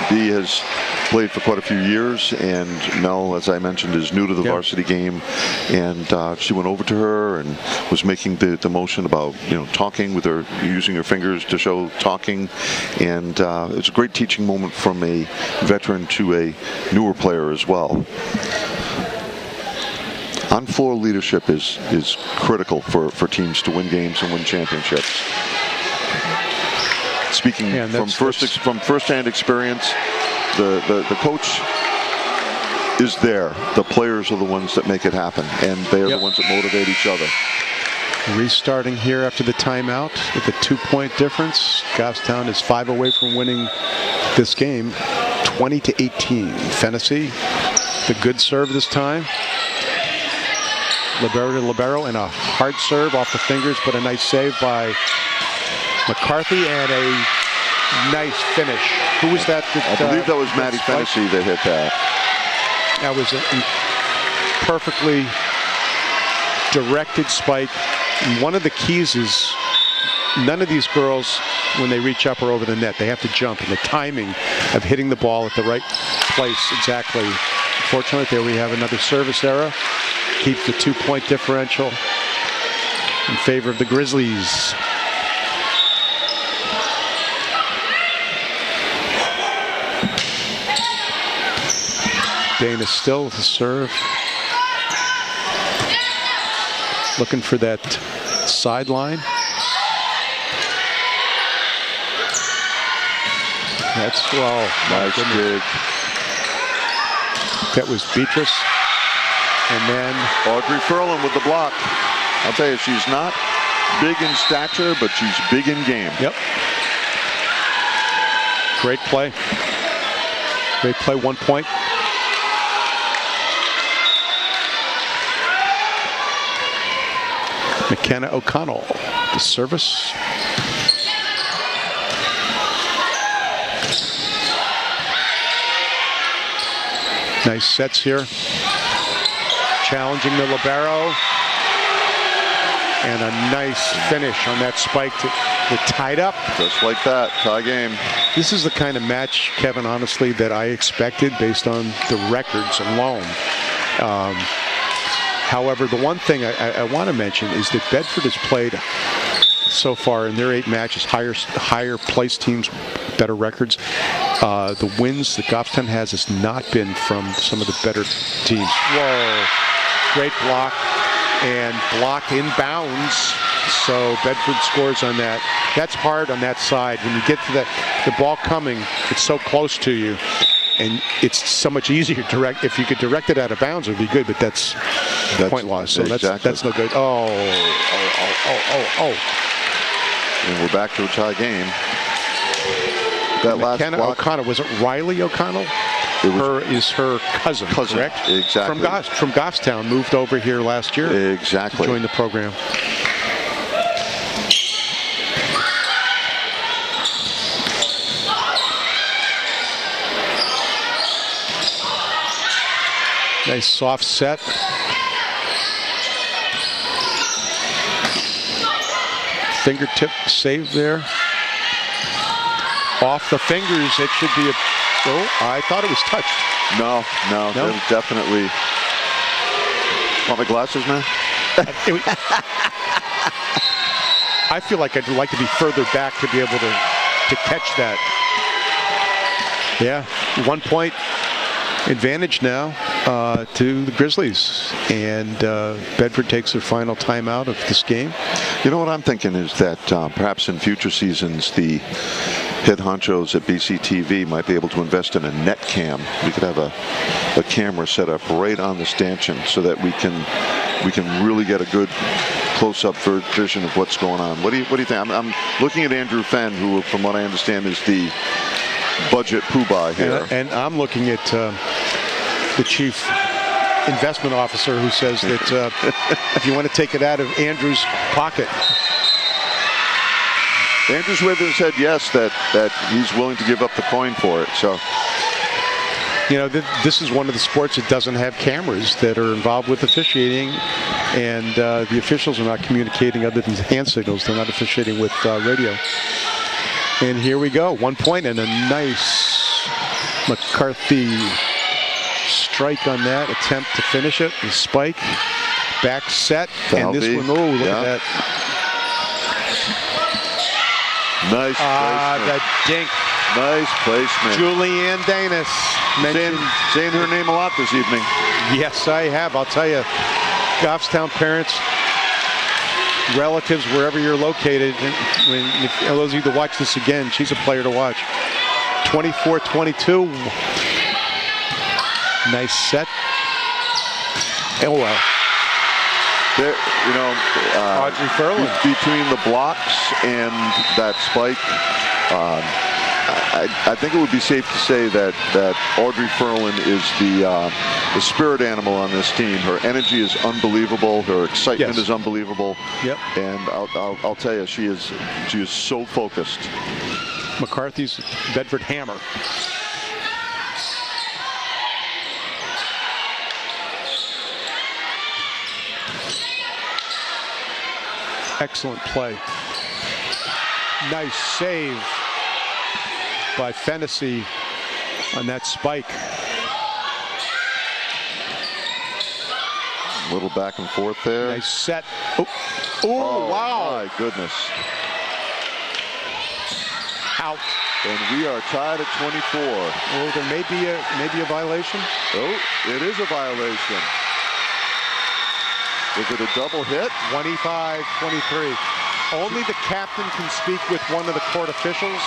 B has played for quite a few years, and Mel, as I mentioned, is new to the varsity game. And she went over to her and was making the motion about, talking with her, using her fingers to show talking. And it's a great teaching moment from a veteran to a newer player as well. On-floor leadership is critical for teams to win games and win championships. Speaking from first-hand experience, the coach is there. The players are the ones that make it happen, and they are the ones that motivate each other. Restarting here after the timeout with a 2-point difference. Goffstown is 5 away from winning this game, 20-18. Fennessy, the good serve this time. Libero to libero, and a hard serve off the fingers, but a nice save by McCarthy and a nice finish. Who was that? I believe that was Maddie Fennessy that hit that. That was a perfectly directed spike. And one of the keys is none of these girls, when they reach up or over the net, they have to jump, and the timing of hitting the ball at the right place exactly. Fortunately, there we have another service error. Keeps the 2-point differential in favor of the Grizzlies. Dana still with the serve. Looking for that sideline. That's well. Nice dig. That was Beatrice. And then Audrey Furlan with the block. I'll tell you, she's not big in stature, but she's big in game. Yep. Great play. Great play, 1 point. McKenna O'Connell, the service. Nice sets here. Challenging the libero. And a nice finish on that spike to tied up. Just like that, tie game. This is the kind of match, Kevin, honestly, that I expected based on the records alone. However, the one thing I want to mention is that Bedford has played so far in their 8 matches, higher place teams, better records. The wins that Goffstown has not been from some of the better teams. Whoa, great block. And block inbounds, so Bedford scores on that. That's hard on that side. When you get to the ball coming, it's so close to you, and it's so much easier to direct. If you could direct it out of bounds, it would be good, but that's point loss, so exactly. that's no good. Oh. And we're back to a tie game. That McKenna last block, O'Connell, was it Riley O'Connell? Her cousin, correct? Exactly. From Goffstown, moved over here last year. Exactly. To join the program. Nice soft set. Fingertip save there. Off the fingers, it should be a... Oh, I thought it was touched. No. That was definitely... Want my glasses, man? I feel like I'd like to be further back to be able to catch that. Yeah, 1 point advantage now to the Grizzlies. And Bedford takes their final timeout of this game. You know what I'm thinking is that perhaps in future seasons, the head honchos at BCTV might be able to invest in a net cam. We could have a camera set up right on the stanchion so that we can really get a good close-up vision of what's going on. What do you think? I'm looking at Andrew Fenn, who, from what I understand, is the budget poobah here. And I'm looking at the chief investment officer, who says that if you want to take it out of Andrew's pocket. Andrew's with his head yes, that he's willing to give up the coin for it. So, you know, this is one of the sports that doesn't have cameras that are involved with officiating, and the officials are not communicating other than hand signals. They're not officiating with radio. And here we go, 1 point and a nice McCarthy strike on that attempt to finish it. The spike, back set, and this one, oh, look at that. Nice placement. The dink. Nice placement. Julianne Danis. Saying her name a lot this evening. Yes, I have. I'll tell you, Goffstown parents, relatives, wherever you're located, if those of you that watch this again, she's a player to watch. 24-22. Nice set. Oh, well. There, you know, Audrey Furlan. Between the blocks and that spike, I think it would be safe to say that Audrey Furlan is the spirit animal on this team. Her energy is unbelievable. Her excitement is unbelievable. Yep. And I'll tell you, she is so focused. McCarthy's Bedford hammer. Excellent play. Nice save by Fennessy on that spike. A little back and forth there. Nice set. Oh, wow. My goodness. Out. And we are tied at 24. Oh, there may be a violation. Oh, it is a violation. Was it a double hit? 25-23. Only the captain can speak with one of the court officials,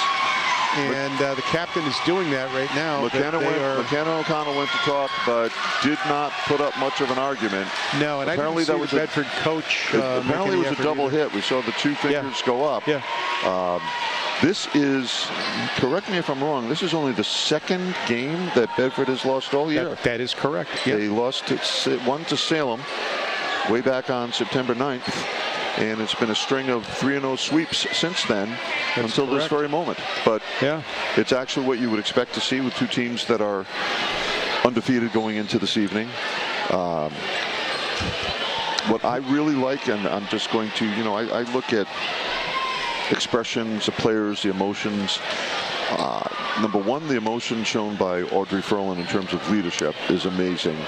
and the captain is doing that right now. McKenna O'Connell went to talk, but did not put up much of an argument. No, and apparently I didn't see the Bedford coach. Apparently it was a double hit. We saw the two fingers go up. Yeah. This is, correct me if I'm wrong, this is only the second game that Bedford has lost all year. That is correct. Yeah. They lost one to Salem way back on September 9th, and it's been a string of 3-0 sweeps since then. That's until correct. This very moment. But yeah, it's actually what you would expect to see with two teams that are undefeated going into this evening. What I really like, and I'm just going to, you know, I look at expressions of players, the emotions. Number one, the emotion shown by Audrey Furlan in terms of leadership is amazing.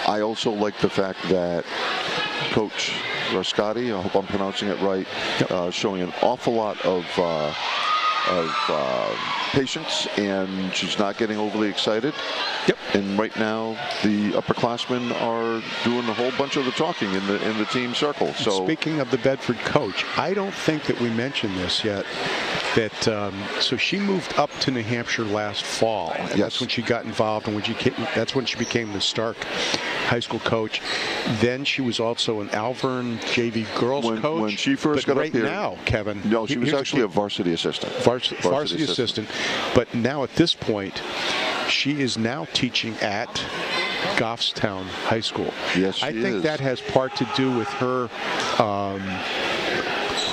I also like the fact that Coach Varsity, I hope I'm pronouncing it right, showing an awful lot of patience, and she's not getting overly excited. Yep. And right now, the upperclassmen are doing a whole bunch of the talking in the team circle. So, speaking of the Bedford coach, I don't think that we mentioned this yet. That so she moved up to New Hampshire last fall, and that's when she got involved, and that's when she became the Stark high school coach. Then she was also an Alvern JV girls coach. When she first got right up here, now, Kevin. No, she was actually a varsity assistant. Varsity assistant. But now at this point, she is now teaching at Goffstown High School. Yes, I think that has part to do with her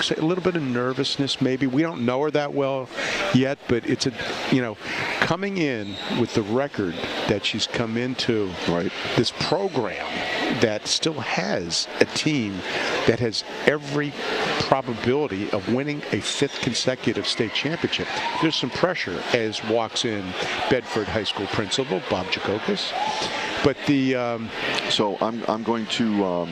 say a little bit of nervousness maybe. We don't know her that well yet, but it's coming in with the record that she's come into, Right. this program that still has a team that has every probability of winning a 5th consecutive state championship. There's some pressure as walks in Bedford High School principal Bob Jacokis. But So I'm going to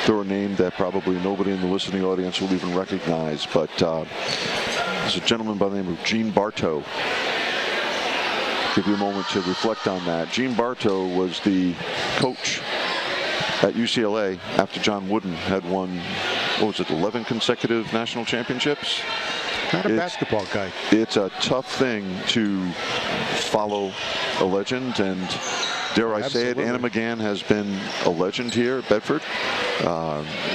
throw a name that probably nobody in the listening audience will even recognize, but there's a gentleman by the name of Gene Bartow. Give you a moment to reflect on that. Gene Bartow was the coach at UCLA after John Wooden had won, 11 consecutive national championships. not a basketball guy. It's a tough thing to follow a legend, and dare I say it, Anna McGann has been a legend here at Bedford.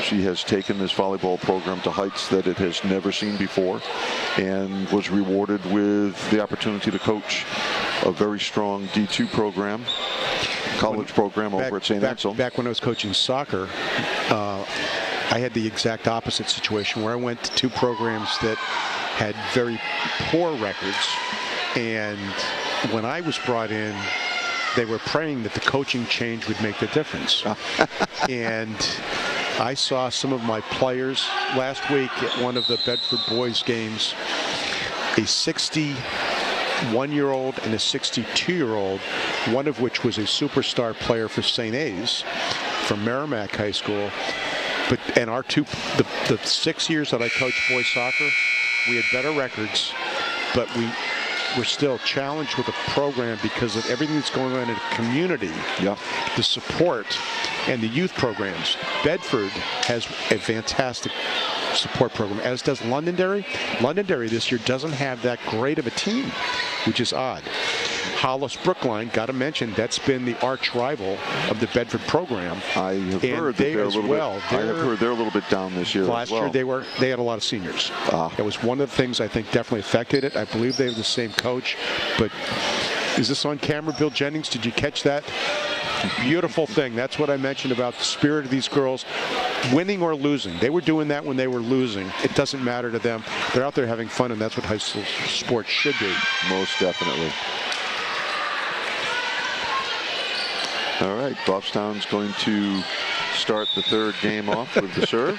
She has taken this volleyball program to heights that it has never seen before, and was rewarded with the opportunity to coach a very strong D2 program, college program over at St. Anselm. Back when I was coaching soccer, I had the exact opposite situation where I went to 2 programs that had very poor records, and when I was brought in, they were praying that the coaching change would make the difference. And I saw some of my players last week at one of the Bedford boys games, a 61-year-old and a 62-year-old, one of which was a superstar player for St. A's from Merrimack High School. And our the 6 years that I coached boys soccer, we had better records, but we were still challenged with a program because of everything that's going on in the community, the support, and the youth programs. Bedford has a fantastic support program, as does Londonderry. Londonderry this year doesn't have that great of a team, which is odd. Hollis Brookline, got to mention, that's been the arch rival of the Bedford program. I have heard that they're a little bit. I have heard they're a little bit down this year. Last year they had a lot of seniors. That was one of the things I think definitely affected it. I believe they have the same coach, but is this on camera, Bill Jennings? Did you catch that? Beautiful thing. That's what I mentioned about the spirit of these girls, winning or losing. They were doing that when they were losing. It doesn't matter to them. They're out there having fun, and that's what high school sports should be. Most definitely. All right, Goffstown's going to start the 3rd game off with the serve.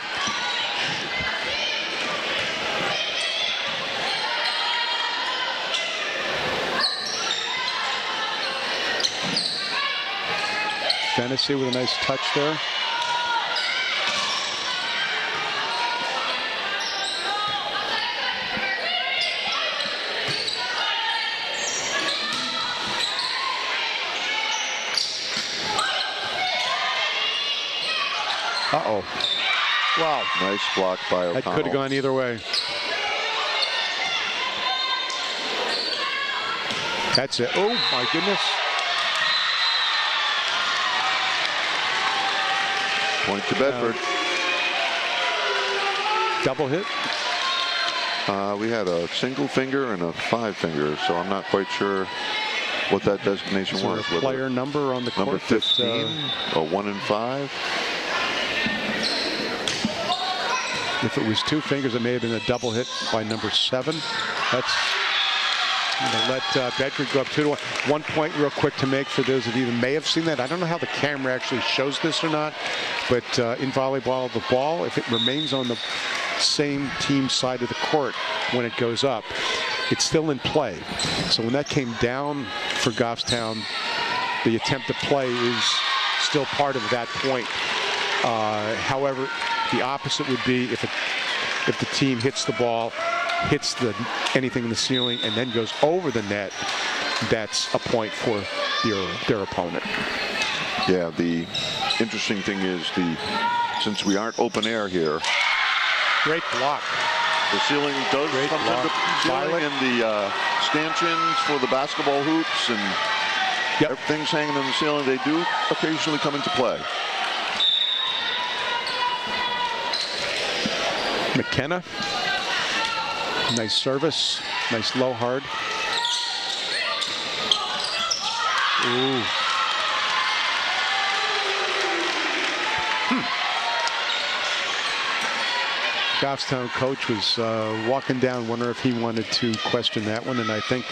Tennessee with a nice touch there. Uh-oh. Wow. Nice block by O'Connell. That could have gone either way. That's it. Oh, my goodness. Point to Bedford. Double hit. We had a single finger and a 5-finger, so I'm not quite sure what that designation was. A player number on the court. Number 15, a 1 and 5. If it was 2 fingers, it may have been a double hit by number 7. That's let Bedford go up 2-1. 1 point real quick to make for those of you that may have seen that. I don't know how the camera actually shows this or not, but in volleyball, the ball, if it remains on the same team side of the court when it goes up, it's still in play. So when that came down for Goffstown, the attempt to play is still part of that point. However, the opposite would be if the team hits the ball, hits anything in the ceiling, and then goes over the net, that's a point for their opponent. Yeah, the interesting thing is since we aren't open air here, great block. The ceiling does come into ceiling, and the stanchions for the basketball hoops and everything's hanging in the ceiling. They do occasionally come into play. McKenna, nice service, nice low hard. Ooh. Goffstown coach was walking down, wondering if he wanted to question that one, and I think,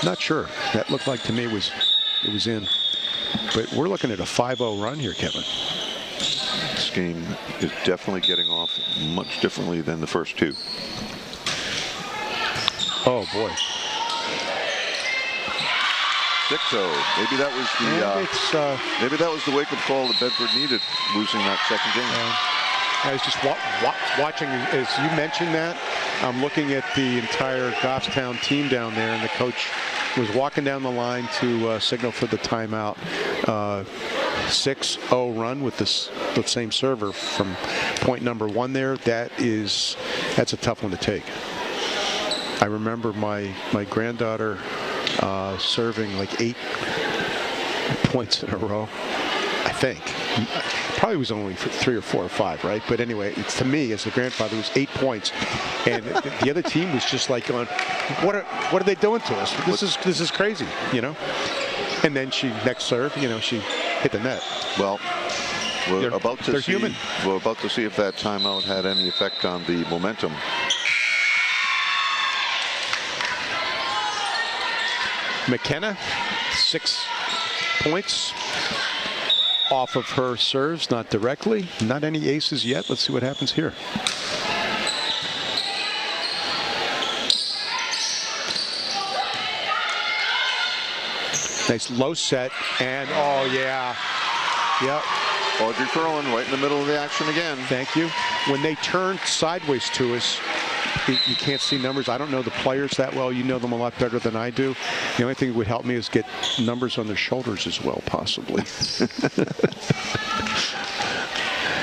not sure. That looked like to me it was in. But we're looking at a 5-0 run here, Kevin. This game is definitely getting off much differently than the first two. Oh boy. 6-0. Maybe that was the wake-up call that Bedford needed, losing that second game. I was just watching, as you mentioned that, I'm looking at the entire Goffstown team down there, and the coach was walking down the line to signal for the timeout. 6-0 run with the same server from point number 1 there. That's a tough one to take. I remember my granddaughter serving like 8 points in a row, I think. Probably was only for 3 or 4 or 5, right? But anyway, to me, as the grandfather, it was 8 points, and the other team was just like going, "What are they doing to us? This is crazy," you know. And then next serve, she hit the net. Well, we're about to see if that timeout had any effect on the momentum. McKenna, 6 points off of her serves, not directly. Not any aces yet. Let's see what happens here. Nice low set, and oh yeah. Yep. Audrey Furlan right in the middle of the action again. Thank you. When they turn sideways to us, you can't see numbers. I don't know the players that well. You know them a lot better than I do. The only thing that would help me is get numbers on their shoulders as well, possibly.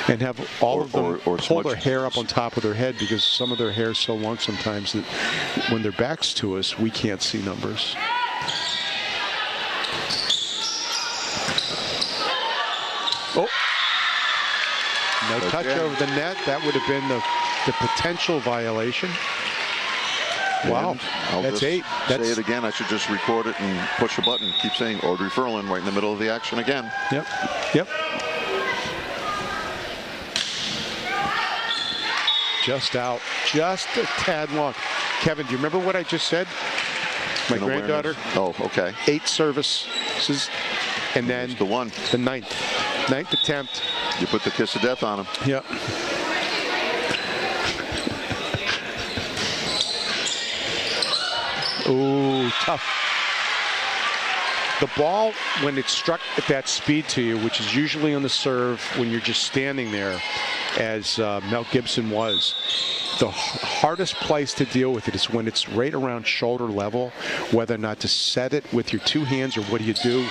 And have all of them pull their hair up on top of their head, because some of their hair is so long sometimes that when their backs to us, we can't see numbers. Oh, no touch over the net. That would have been the potential violation. Wow, that's 8. Say it again. I should just record it and push a button. Keep saying Audrey Furlan right in the middle of the action again. Yep. Just out, just a tad long. Kevin, do you remember what I just said? My granddaughter. Oh, okay. 8 services, and then the ninth attempt. You put the kiss of death on him. Yep. Ooh, tough. The ball, when it's struck at that speed to you, which is usually on the serve when you're just standing there, as Mel Gibson was, the hardest place to deal with it is when it's right around shoulder level, whether or not to set it with your 2 hands or what do you do,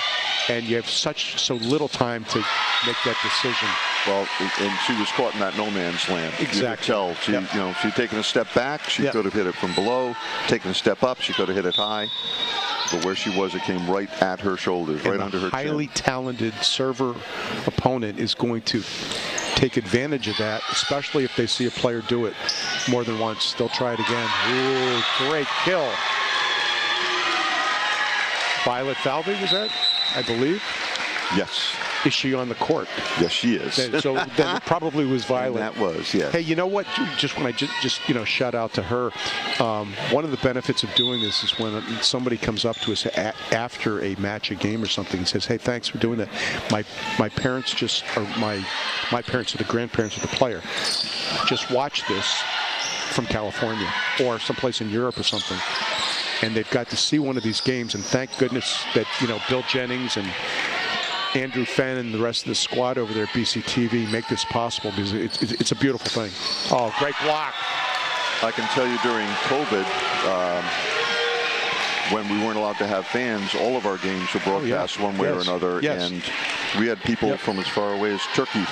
and you have so little time to make that decision. Well, and she was caught in that no man's land. Exactly. You could tell. She'd taken a step back. She could have hit it from below. Taken a step up, she could have hit it high. But where she was, it came right at her shoulders, right under her chin. A highly talented server opponent is going to take advantage of that, especially if they see a player do it more than once. They'll try it again. Ooh, great kill. Violet Falvey, was that, I believe? Yes. Is she on the court? Yes, she is. So then it probably was Violet. And that was, yes. Hey, you know what? Just when I just shout out to her. One of the benefits of doing this is when somebody comes up to us after a match, a game or something, and says, "Hey, thanks for doing that. My parents my parents are the grandparents of the player. Just watch this from California or someplace in Europe or something." And they've got to see one of these games, and thank goodness that Bill Jennings and Andrew Fenn and the rest of the squad over there at BCTV make this possible, because it's a beautiful thing. Oh, great block. I can tell you during COVID, when we weren't allowed to have fans, all of our games were broadcast one way or another. Yes. And we had people from as far away as Turkey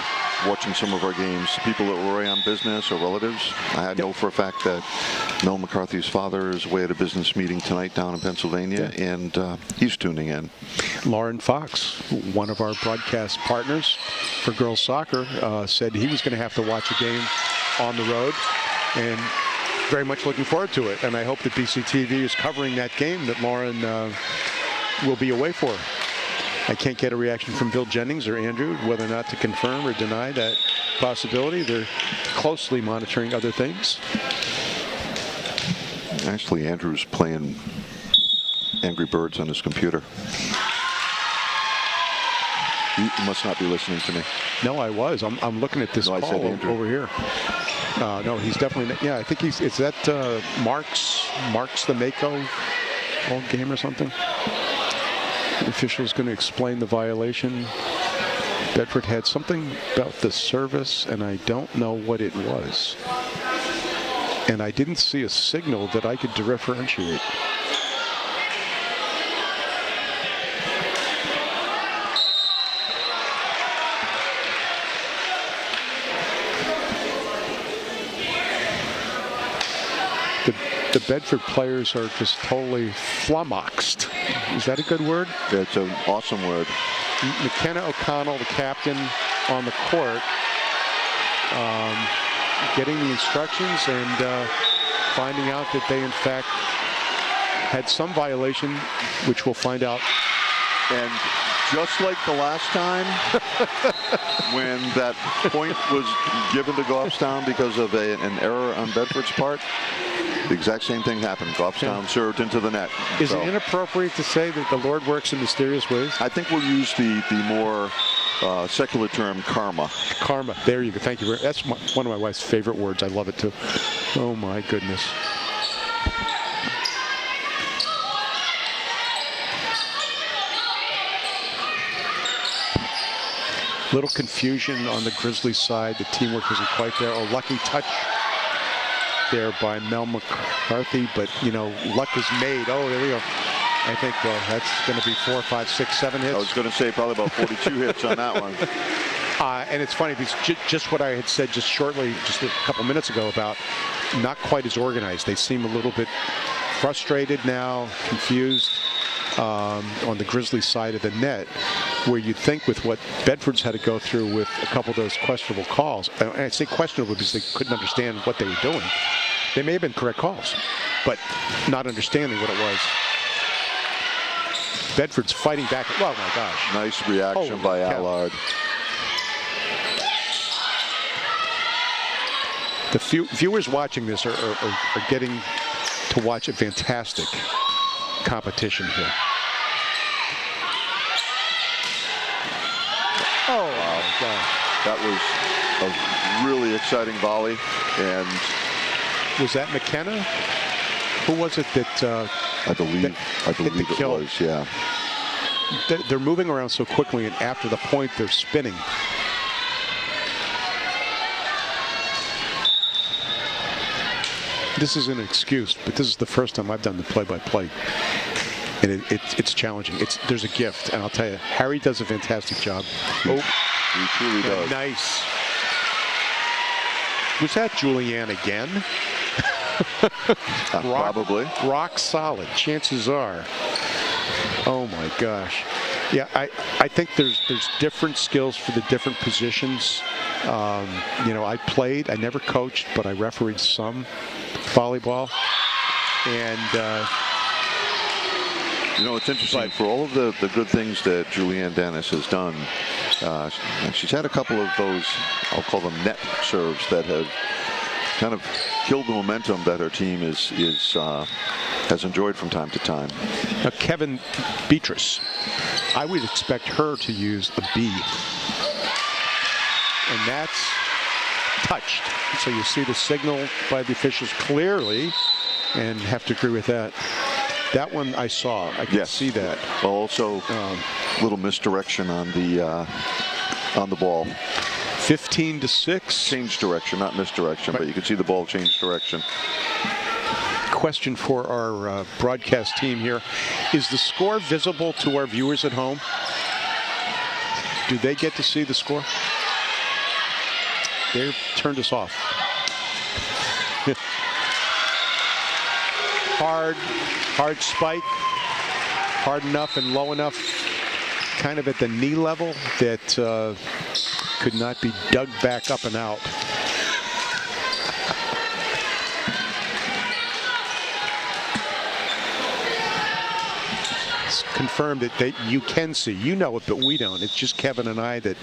watching some of our games, people that were away on business or relatives. I know for a fact that Mel McCarthy's father is away at a business meeting tonight down in Pennsylvania, and he's tuning in. Lauren Fox, one of our broadcast partners for girls soccer, said he was going to have to watch a game on the road, and very much looking forward to it. And I hope that BCTV is covering that game that Lauren will be away for. I can't get a reaction from Bill Jennings or Andrew whether or not to confirm or deny that possibility. They're closely monitoring other things. Actually, Andrew's playing Angry Birds on his computer. You must not be listening to me. No, I was. I'm looking at this No, I call said Andrew. over here. No, he's definitely. Yeah, I think he's. Is that Mark's the Mako ball game or something? The official's going to explain the violation. Bedford had something about the service, and I don't know what it was. And I didn't see a signal that I could differentiate. The Bedford players are just totally flummoxed. Is that a good word? That's an awesome word. McKenna O'Connell, the captain, on the court, getting the instructions and finding out that they, in fact, had some violation, which we'll find out. And just like the last time, when that point was given to Goffstown because of an error on Bedford's part, the exact same thing happened. Goffstown served into the net. Is it inappropriate to say that the Lord works in mysterious ways? I think we'll use the more secular term karma. Karma. There you go. Thank you. That's one of my wife's favorite words. I love it too. Oh my goodness. Little confusion on the Grizzlies side. The teamwork isn't quite there. A lucky touch there by Mel McCarthy, but you know, luck is made. Oh, there we go. I think that's going to be 4, 5, 6, 7 hits. I was going to say probably about 42 hits on that one. And it's funny because just what I had said just a couple minutes ago about not quite as organized. They seem a little bit frustrated now, confused on the Grizzlies side of the net, where you'd think with what Bedford's had to go through with a couple of those questionable calls, and I say questionable because they couldn't understand what they were doing. They may have been correct calls, but not understanding what it was. Bedford's fighting back. Oh my gosh. Nice reaction by Allard. The viewers watching this are getting to watch a fantastic competition here. Oh, wow. That was a really exciting volley. And was that McKenna? Who was it that I believe it kill? was, yeah. They're moving around so quickly, and after the point, they're spinning. This is an excuse, but this is the first time I've done the play-by-play. And it's challenging. There's a gift, and I'll tell you, Harry does a fantastic job. He truly does. Nice. Was that Julianne again? Probably. Rock solid, chances are. Oh my gosh. Yeah, I think there's different skills for the different positions. You know, I never coached, but I refereed some volleyball. And you know, it's interesting, for all of the good things that Julianne Dennis has done, she's had a couple of those, I'll call them net serves, that have kind of killed the momentum that her team has enjoyed from time to time. Kevin Beatrice, I would expect her to use a B. And that's touched. So you see the signal by the officials clearly, and have to agree with that. That one I saw. I could see that. Well, also little misdirection on the ball. 15-6. Change direction, not misdirection, but you can see the ball change direction. Question for our broadcast team here. Is the score visible to our viewers at home? Do they get to see the score? They've turned us off. Hard spike, hard enough and low enough, kind of at the knee level, that could not be dug back up and out. just confirmed that you can see. You know it, but we don't. It's just Kevin and I that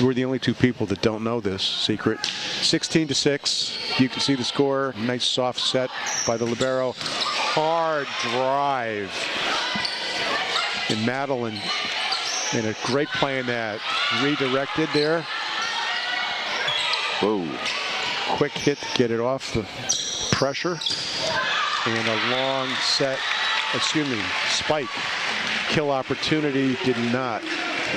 we're the only two people that don't know this secret. 16-6. You can see the score. Nice soft set by the libero. Hard drive. And Madeline, and a great play in that. Redirected there. Whoa. Quick hit to get it off the pressure. And a long set, spike. Kill opportunity did not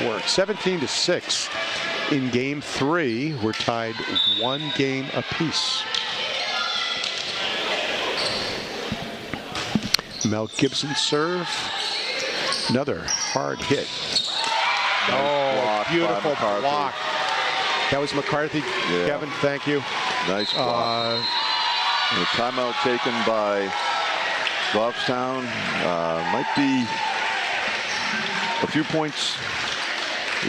work. 17-6 in game 3. We're tied 1 game apiece. Mel Gibson serve. Another hard hit. Nice Beautiful block. That was McCarthy. Yeah. Kevin, thank you. Nice block. And a timeout taken by Goffstown. Might be a few points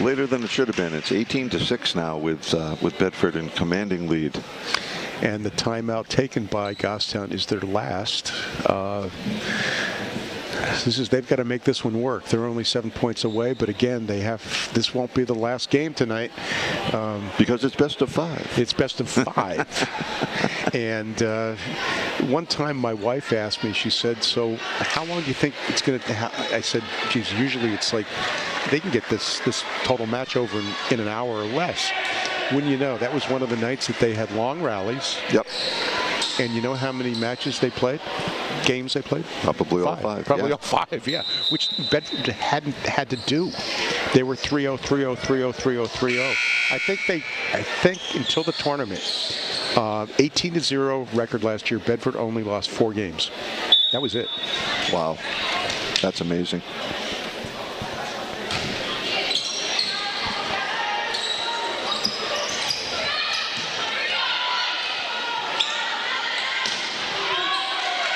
later than it should have been. It's 18-6 now with Bedford in commanding lead. And the timeout taken by Goffstown is their last. They've got to make this one work. They're only 7 points away, but again, this won't be the last game tonight. Because it's best of 5. It's best of 5. And one time my wife asked me, she said, so how long do you think it's going to, I said, geez, usually it's like, they can get this total match over in an hour or less. Wouldn't you know, that was one of the nights that they had long rallies. Yep. And you know how many matches they played? Games they played? Probably all 5. Probably all 5, yeah. Which Bedford hadn't had to do. They were 3-0, 3-0, 3-0, 3-0, 3-0. I think until the tournament, 18-0 record last year. Bedford only lost 4 games. That was it. Wow. That's amazing.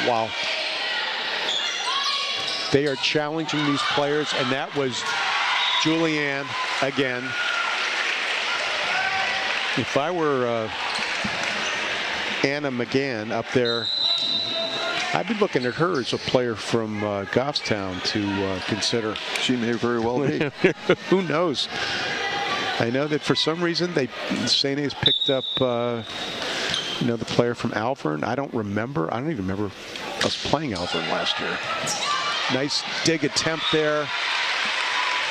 Wow. They are challenging these players, and that was Julianne again. If I were Anna McGann up there, I'd be looking at her as a player from Goffstown to consider. She may very well be. Who knows? I know that for some reason St. A's picked up the player from Alvern. I don't even remember us playing Alvern last year. Nice dig attempt there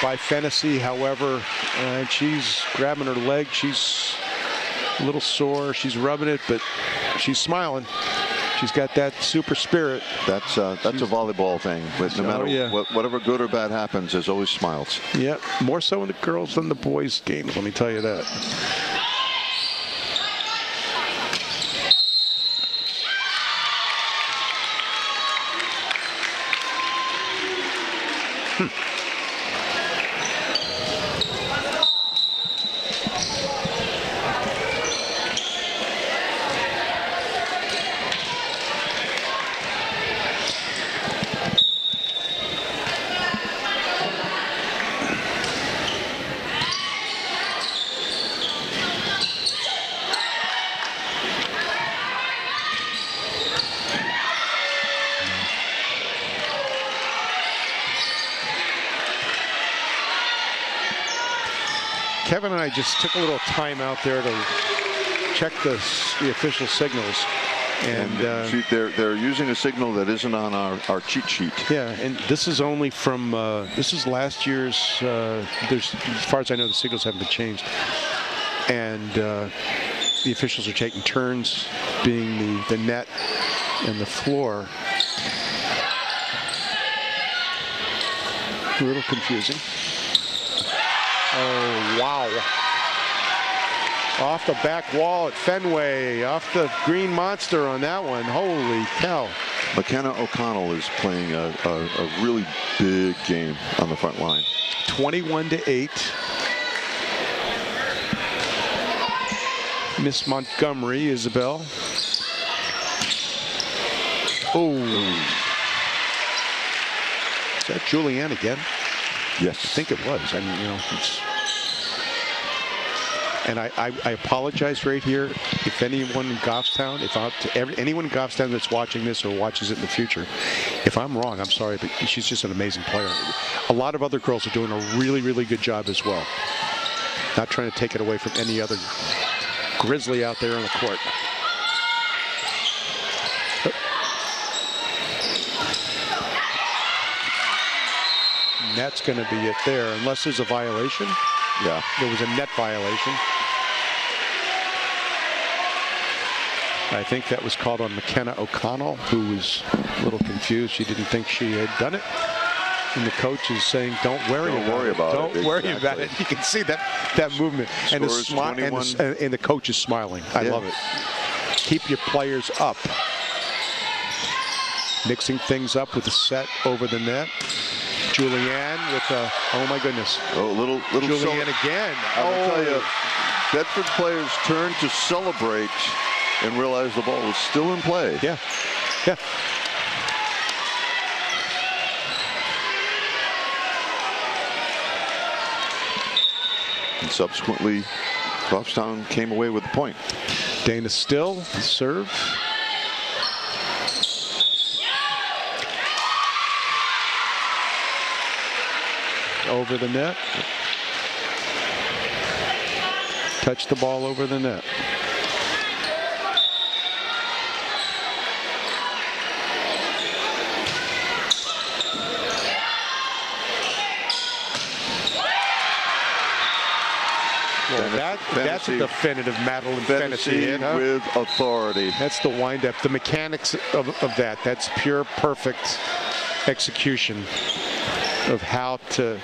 by Fennessy. However, she's grabbing her leg. She's a little sore. She's rubbing it, but she's smiling. She's got that super spirit. That's a volleyball thing. But no matter whatever good or bad happens, there's always smiles. Yep, more so in the girls than the boys' games. Let me tell you that. Kevin and I just took a little time out there to check the official signals. And see, they're using a signal that isn't on our cheat sheet. Yeah, and this is only from, this is last year's, as far as I know, the signals haven't been changed. And the officials are taking turns being the net and the floor. A little confusing. Oh, wow. Off the back wall at Fenway, off the green monster on that one. Holy cow. McKenna O'Connell is playing a really big game on the front line. 21-8. Miss Montgomery, Isabel. Oh. Is that Julianne again? Yes. I think it was. I mean, you know, and I apologize right here if anyone in Goffstown, anyone in Goffstown that's watching this or watches it in the future, If I'm wrong, I'm sorry, but she's just an amazing player. A lot of other girls are doing a really, really good job as well. Not trying to take it away from any other Grizzly out there on the court. And that's going to be it there, unless there's a violation. Yeah. There was a net violation. I think that was called on McKenna O'Connell, who was a little confused. She didn't think she had done it. And the coach is saying, don't worry about it. Don't worry about it. You can see that movement. And the coach is smiling. I love it. Keep your players up. Mixing things up with the set over the net. Julianne with a, oh my goodness. Oh, little Julianne again. I will tell you, Bedford players turned to celebrate and realized the ball was still in play. Yeah, yeah. And subsequently, Goffstown came away with the point. Dana Still, serve. Over the net. Touch the ball over the net. Well, that's a definitive Madeline Fennessy hit, huh? With authority. That's the wind-up. The mechanics of that. That's pure, perfect execution of how to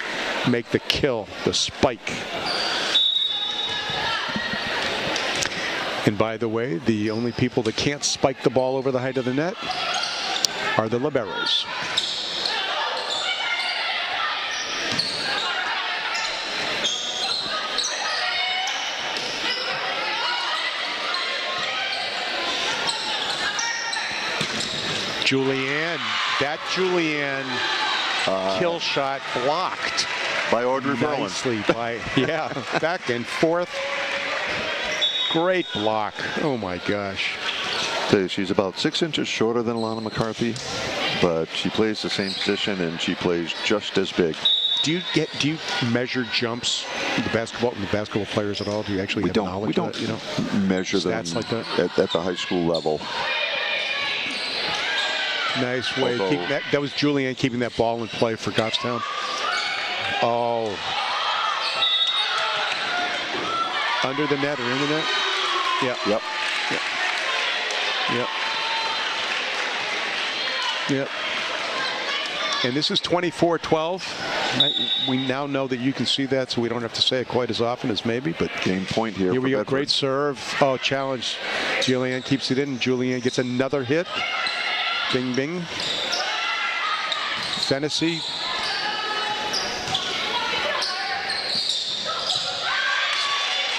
make the kill, the spike. And by the way, the only people that can't spike the ball over the height of the net are the liberos. Julianne kill shot blocked by Audrey Berlin. Nicely by, yeah, back and forth. Great block. Oh my gosh. She's about 6 inches shorter than Alana McCarthy, but she plays the same position and she plays just as big. Do you measure jumps with the basketball players at all? Do you actually have knowledge of that? We don't measure them like that? At the high school level. Nice way. That was Julianne keeping that ball in play for Goffstown. Oh. Under the net or in the net? Yeah. Yep. Yep. Yep. And this is 24-12. We now know that you can see that, so we don't have to say it quite as often as maybe. But game point here. Here we go. Great serve. Oh, challenge. Julianne keeps it in. Julianne gets another hit. Bing, bing. Fennessy.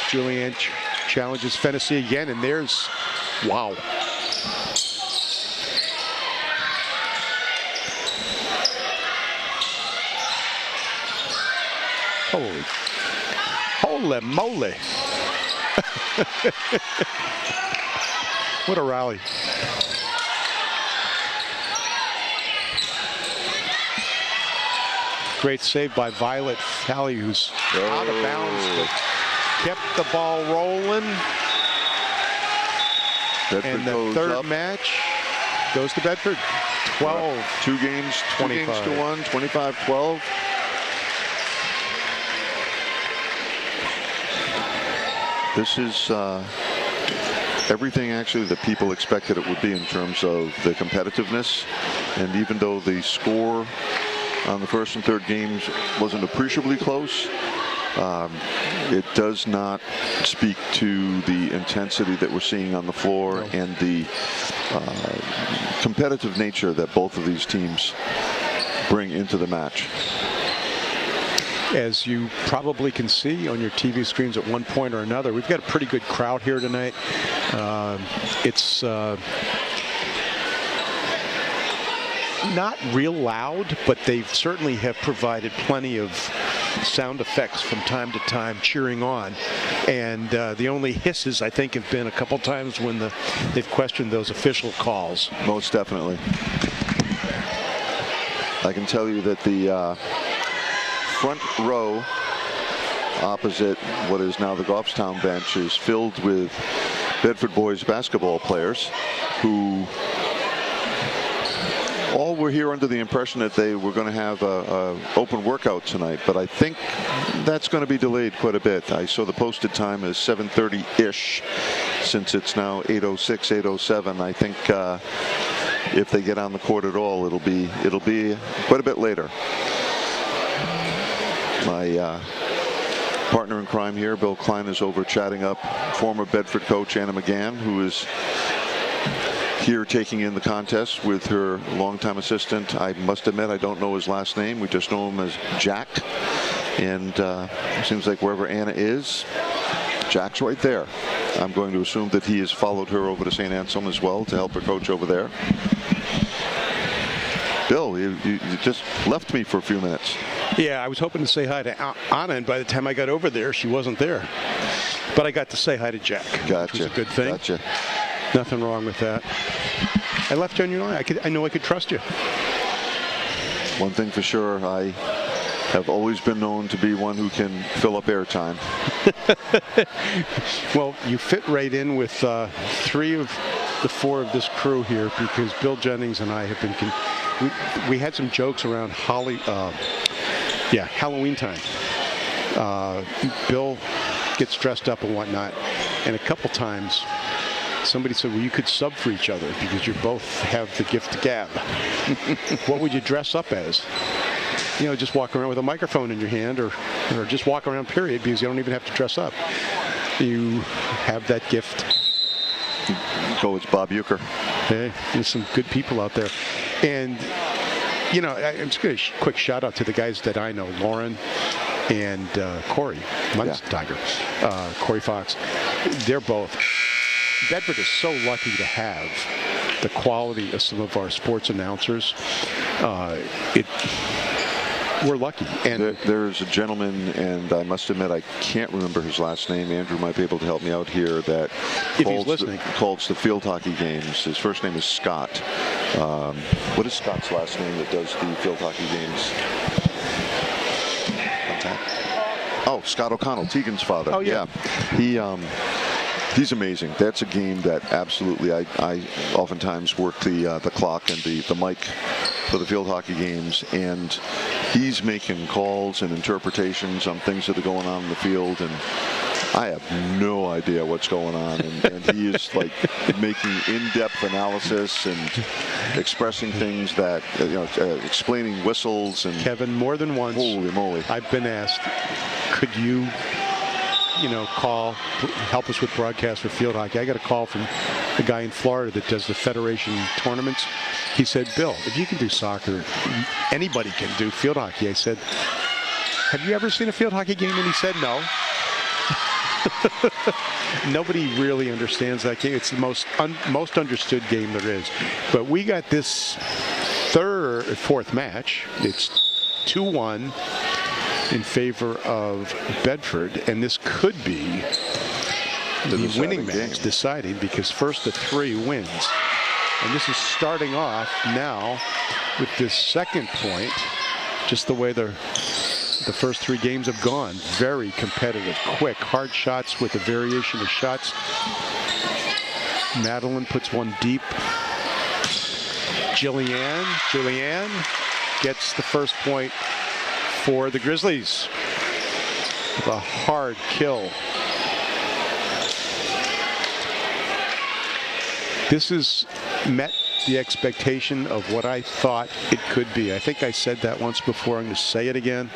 Julianne challenges Fennessy again, and there's, wow. Holy moly. What a rally. Great save by Violet Talley, who's out of bounds, but kept the ball rolling. Bedford and the third match goes to Bedford. 12. 2 games, 25. 2 games to 1, 25-12. This is everything actually that people expected it would be in terms of the competitiveness. And even though the score on the first and third games wasn't appreciably close, it does not speak to the intensity that we're seeing on the floor and the competitive nature that both of these teams bring into the match. As you probably can see on your TV screens at one point or another, we've got a pretty good crowd here tonight. It's not real loud, but they certainly have provided plenty of sound effects from time to time cheering on. And the only hisses, I think, have been a couple times when they've questioned those official calls. Most definitely. I can tell you that the front row opposite what is now the Goffstown bench is filled with Bedford boys basketball players who all were here under the impression that they were going to have a open workout tonight, but I think that's going to be delayed quite a bit. I saw the posted time as 7:30-ish. Since it's now 8:06, 8:07, I think if they get on the court at all, it'll be quite a bit later. My partner in crime here, Bill Klein, is over chatting up former Bedford coach Anna McGann, who is here taking in the contest with her longtime assistant. I must admit I don't know his last name. We just know him as Jack. And it seems like wherever Anna is, Jack's right there. I'm going to assume that he has followed her over to St. Anselm as well to help her coach over there. Bill, you just left me for a few minutes. Yeah, I was hoping to say hi to Anna, and by the time I got over there, she wasn't there. But I got to say hi to Jack, Gotcha. which was a good thing. Gotcha. Nothing wrong with that. I left you on your line. I know I could trust you. One thing for sure, I have always been known to be one who can fill up airtime. Well, you fit right in with 3 of the 4 of this crew here, because Bill Jennings and I have been we had some jokes around Halloween time. Bill gets dressed up and whatnot, and a couple times somebody said, well, you could sub for each other because you both have the gift of gab. What would you dress up as? You know, just walk around with a microphone in your hand, or just walk around, period, because you don't even have to dress up. You have that gift. Go, it's Bob Euchre. Hey, there's some good people out there. And, you know, I'm just going to quick shout out to the guys that I know, Lauren and Corey, Tiger, Corey Fox. They're both. Bedford is so lucky to have the quality of some of our sports announcers. We're lucky. And there's a gentleman, and I must admit I can't remember his last name. Andrew might be able to help me out here. That calls the field hockey games. His first name is Scott. What is Scott's last name that does the field hockey games? Oh, Scott O'Connell, Tegan's father. Oh yeah. He's amazing. That's a game that absolutely I oftentimes work the clock and the mic for the field hockey games, and he's making calls and interpretations on things that are going on in the field, and I have no idea what's going on, and he is like making in-depth analysis and expressing things that explaining whistles. And Kevin, more than once, holy moly, I've been asked, could you call, help us with broadcast for field hockey. I got a call from the guy in Florida that does the Federation tournaments. He said, Bill, if you can do soccer, anybody can do field hockey. I said, have you ever seen a field hockey game? And he said, no. Nobody really understands that game. It's the most understood game there is. But we got this fourth match. It's 2-1 in favor of Bedford, and this could be the winning match deciding, because first the 3 wins. And this is starting off now with this second point, just the way the first 3 games have gone. Very competitive, quick, hard shots with a variation of shots. Madeline puts one deep. Julianne gets the first point for the Grizzlies. The hard kill. This has met the expectation of what I thought it could be. I think I said that once before. I'm going to say it again.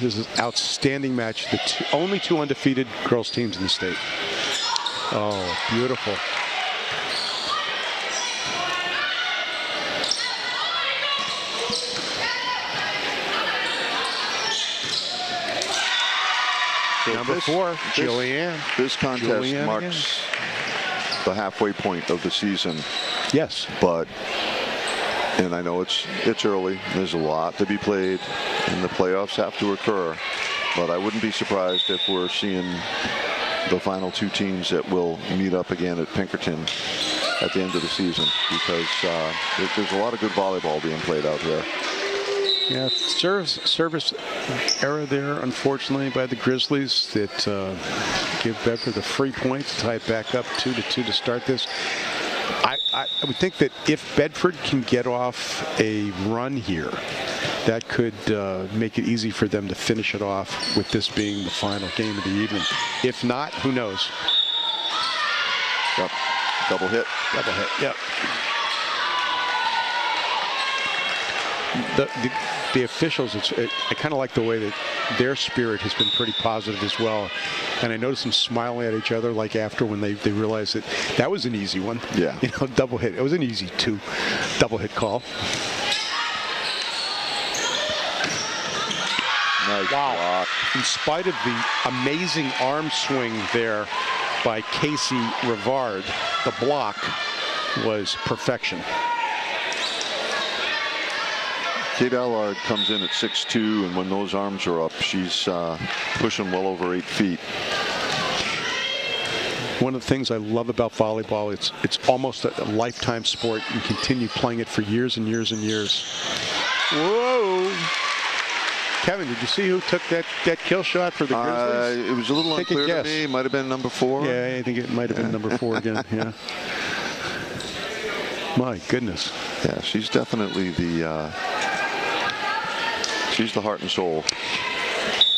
This is an outstanding match. The only 2 undefeated girls teams in the state. Oh, beautiful. So number 4, Julianne. This contest marks the halfway point of the season. Yes. And I know it's early. There's a lot to be played, and the playoffs have to occur. But I wouldn't be surprised if we're seeing the final 2 teams that will meet up again at Pinkerton at the end of the season, because there's a lot of good volleyball being played out here. Yeah, service error there, unfortunately, by the Grizzlies that give Bedford the free point to tie it back up 2-2 to start this. I would think that if Bedford can get off a run here, that could make it easy for them to finish it off with this being the final game of the evening. If not, who knows? Yep. Double hit. Double hit, yep. The officials, I kind of like the way that their spirit has been pretty positive as well. And I noticed them smiling at each other like after when they realized that was an easy one. Yeah. You know, double hit. It was an easy double hit call. Nice wow. block. In spite of the amazing arm swing there by Casey Rivard, the block was perfection. Kate Allard comes in at 6'2", and when those arms are up, she's pushing well over 8 feet. One of the things I love about volleyball, it's almost a lifetime sport. You continue playing it for years and years and years. Whoa! Kevin, did you see who took that kill shot for the Grizzlies? It was a little unclear to me. It might have been number 4. Yeah, I think it might have been number 4 again. Yeah. My goodness. Yeah, she's definitely she's the heart and soul.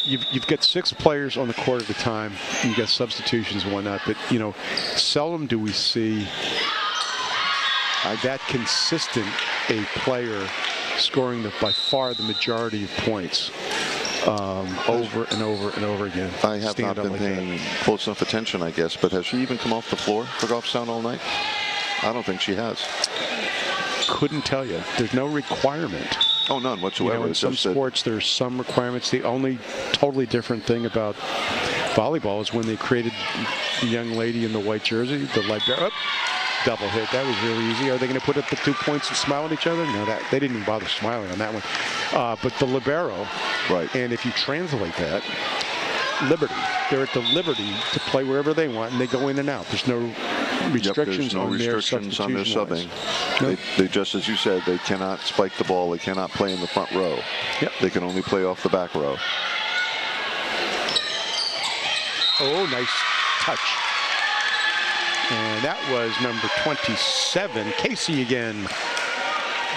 You've got 6 players on the court at a time. You've got substitutions and whatnot, but you know, seldom do we see that consistent a player scoring by far the majority of points over and over and over again. I have not been paying close enough attention, I guess, but has she even come off the floor for Goffstown all night? I don't think she has. Couldn't tell you. There's no requirement. Oh, none whatsoever. You know, in some sports, there's some requirements. The only totally different thing about volleyball is when they created the young lady in the white jersey, the libero. Double hit. That was really easy. Are they going to put up the 2 points and smile at each other? No, they didn't even bother smiling on that one. But the libero, right? And if you translate that, liberty. They're at the liberty to play wherever they want, and they go in and out. There's no restrictions, on their subbing. Nope. They just, as you said, they cannot spike the ball. They cannot play in the front row. Yep. They can only play off the back row. Oh, nice touch. And that was number 27, Casey again.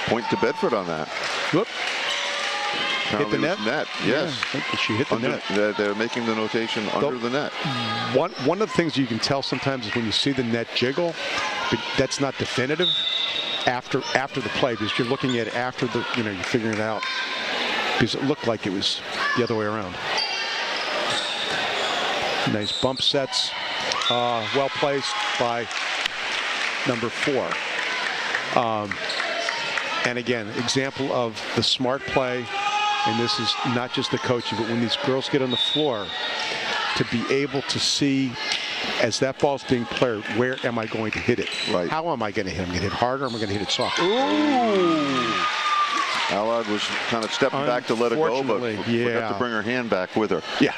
Point to Bedford on that. Whoop. Hit the net? Yes. Yeah, she hit the net. They're making the notation under the net. One of the things you can tell sometimes is when you see the net jiggle, but that's not definitive after the play, because you're looking at it after you're figuring it out, because it looked like it was the other way around. Nice bump sets, well placed by number 4. And again, example of the smart play. And this is not just the coaching, but when these girls get on the floor, to be able to see, as that ball's being played, where am I going to hit it? Right. How am I going to hit it? Am I going to hit it harder, or am I going to hit it soft? Ooh! Allard was kind of stepping back to let it go, but forgot to bring her hand back with her. Yeah.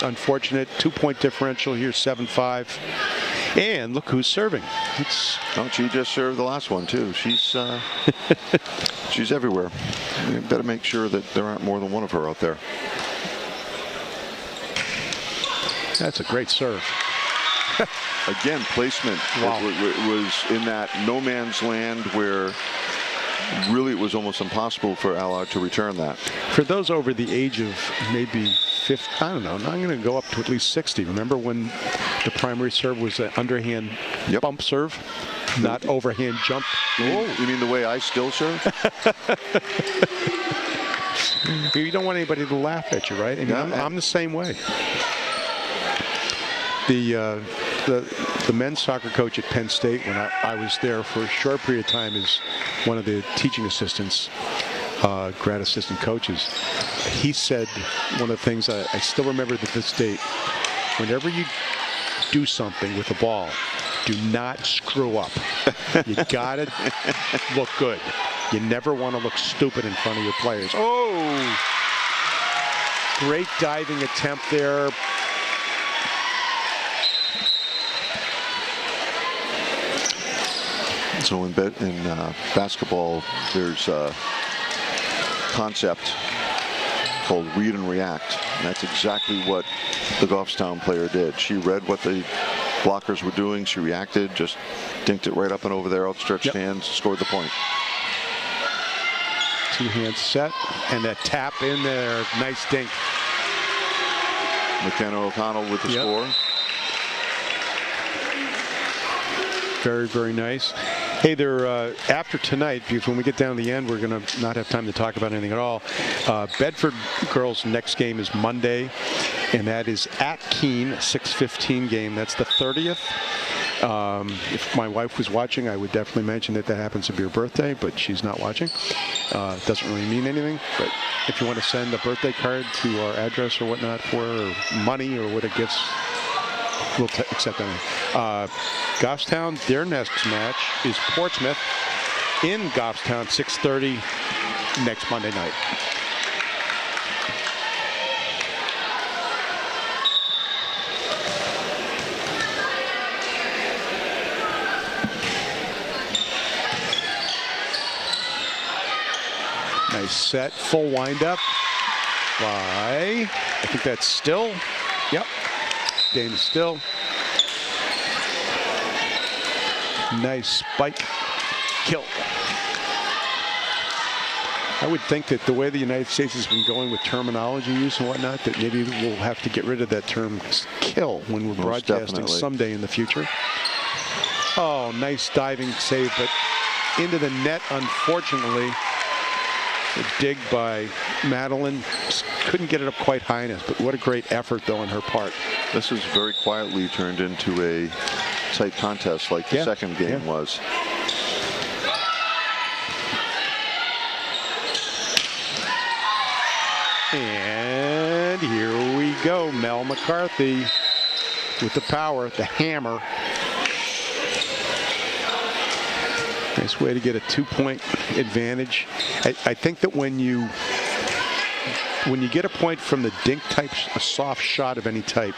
Unfortunate. 2-point differential here, 7-5. And look who's serving. She just served the last one too. She's she's everywhere. You better make sure that there aren't more than one of her out there. That's a great serve. Again, placement. Wow. It was in that no man's land where really it was almost impossible for Allard to return that. For those over the age of maybe 50, I don't know, I'm going to go up to at least 60. Remember when the primary serve was an underhand bump serve, not overhand jump? You mean the way I still serve? You don't want anybody to laugh at you, right? I mean, I'm the same way. The men's soccer coach at Penn State, when I was there for a short period of time as one of the teaching assistants, grad assistant coaches, he said one of the things I still remember to this date: whenever you do something with the ball, do not screw up. You gotta look good. You never want to look stupid in front of your players. Oh, great diving attempt there. So in basketball, there's a concept called read and react. And that's exactly what the Goffstown player did. She read what the blockers were doing. She reacted, just dinked it right up and over there, outstretched hands, scored the point. Two-hand set, and that tap in there. Nice dink. McKenna O'Connell with the score. Very, very nice. Hey, there. After tonight, because when we get down to the end, we're going to not have time to talk about anything at all. Bedford girls' next game is Monday, and that is at Keene, 6:15 game. That's the 30th. If my wife was watching, I would definitely mention that happens to be her birthday, but she's not watching. Doesn't really mean anything, but if you want to send a birthday card to our address or whatnot for her, or money or what it gets, we'll accept anything. Goffstown, their next match is Portsmouth in Goffstown, 6:30 next Monday night. Nice set, full windup by, I think that's Still. Yep, Dana Still. Nice spike kill. I would think that the way the United States has been going with terminology use and whatnot, that maybe we'll have to get rid of that term kill when we're broadcasting someday in the future. Oh, nice diving save, but into the net, unfortunately. A dig by Madeline. Just couldn't get it up quite high enough, but what a great effort, though, on her part. This has very quietly turned into a tight contest like the second game was. And here we go. Mel McCarthy with the power, the hammer. Nice way to get a 2-point advantage. I think that when you get a point from the dink type, a soft shot of any type,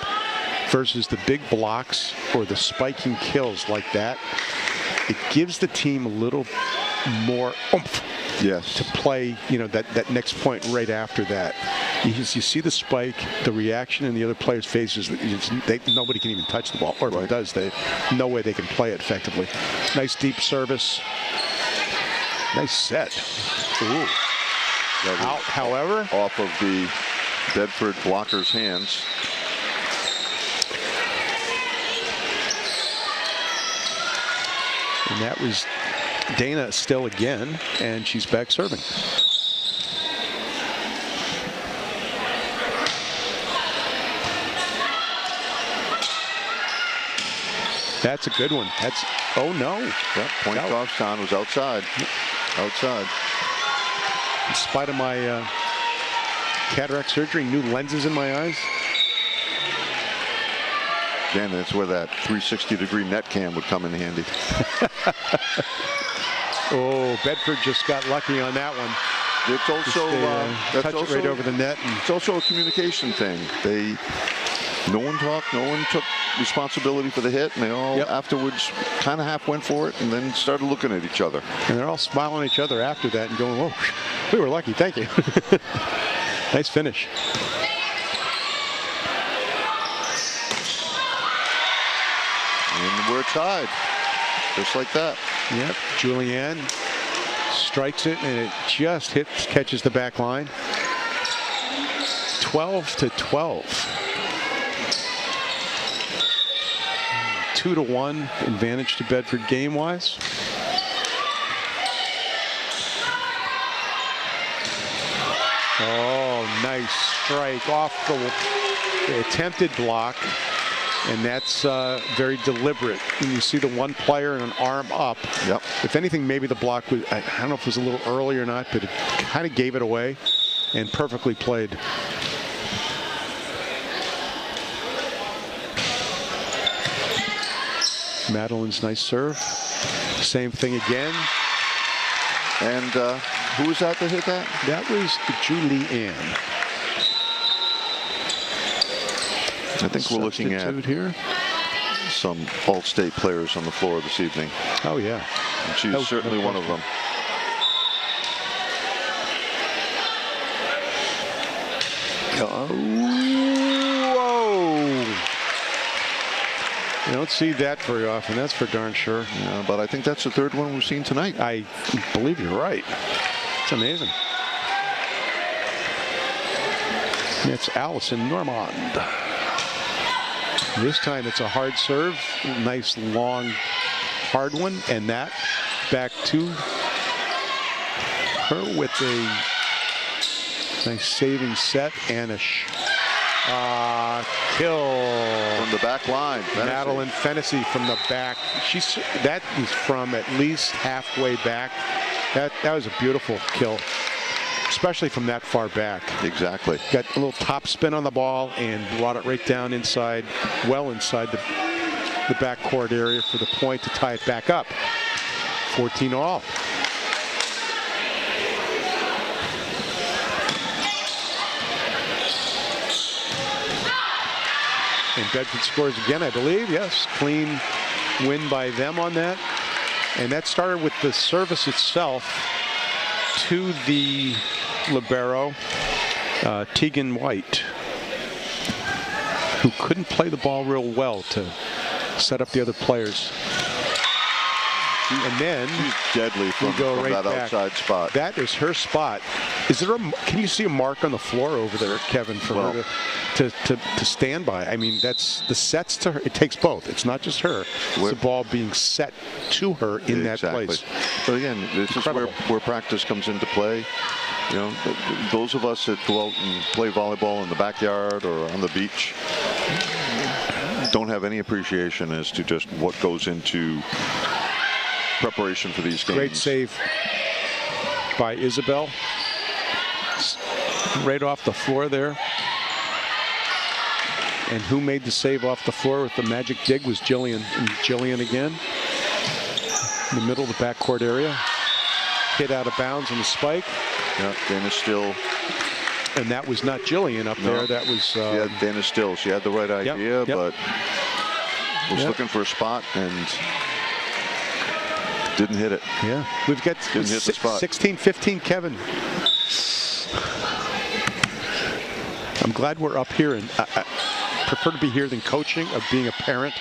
versus the big blocks or the spiking kills like that, it gives the team a little more oomph to play, you know, that next point right after that. You see the spike, the reaction in the other players' faces. Nobody can even touch the ball, or if it does, no way they can play it effectively. Nice deep service. Nice set. Ooh. Out, however. Off of the Bedford blocker's hands. And that was Dana Still again, and she's back serving. That's a good one. That's, oh no. Yep, point Goffstown was outside. Outside. In spite of my cataract surgery, new lenses in my eyes. Again, that's where that 360-degree net cam would come in handy. Oh, Bedford just got lucky on that one. It's also touch it right over the net. And it's also a communication thing. No one talked, no one took responsibility for the hit, and they all afterwards kind of half went for it and then started looking at each other. And they're all smiling at each other after that and going, "Oh, we were lucky, thank you." Nice finish. And we're tied, just like that. Yep, Julianne strikes it, and it just catches the back line. 12-12. 2-1 advantage to Bedford game-wise. Oh, nice strike off the attempted block, and that's very deliberate. And you see the one player and an arm up. Yep. If anything, maybe the block was, I don't know if it was a little early or not, but it kind of gave it away, and perfectly played. Madeline's nice serve. Same thing again. And who was that hit that? That was Julianne. I think we're looking at here. Some All-State players on the floor this evening. Oh, yeah. And she's certainly one of them. Whoa! You don't see that very often, that's for darn sure. Yeah, but I think that's the third one we've seen tonight. I believe you're right. It's amazing. It's Allison Normand. This time it's a hard serve. Nice, long, hard one. And that back to her with a nice saving set and a kill. From the back line. Madeline Fennessy from the back. That is from at least halfway back. That was a beautiful kill, especially from that far back. Exactly. Got a little top spin on the ball and brought it right down inside, well inside the backcourt area for the point to tie it back up. 14 all. And Bedford scores again, I believe. Yes, clean win by them on that. And that started with the service itself to the libero, Tegan White, who couldn't play the ball real well to set up the other players. And then she's deadly from that outside spot. That is her spot. Is there can you see a mark on the floor over there, Kevin, for her to stand by? I mean, that's the sets to her. It takes both. It's not just her. It's the ball being set to her in that place. But again, this is where practice comes into play. You know, those of us that go out and play volleyball in the backyard or on the beach don't have any appreciation as to just what goes into preparation for these games. Great save by Isabel. Right off the floor there. And who made the save off the floor with the magic dig was Jillian. And Jillian again. In the middle of the backcourt area. Hit out of bounds on the spike. Yeah, Dana Still. And that was not Jillian up there. That was Dana Still. She had the right idea, but was looking for a spot and didn't hit it. Yeah, we've got 16-15, Kevin. I'm glad we're up here, and I prefer to be here than coaching, of being a parent.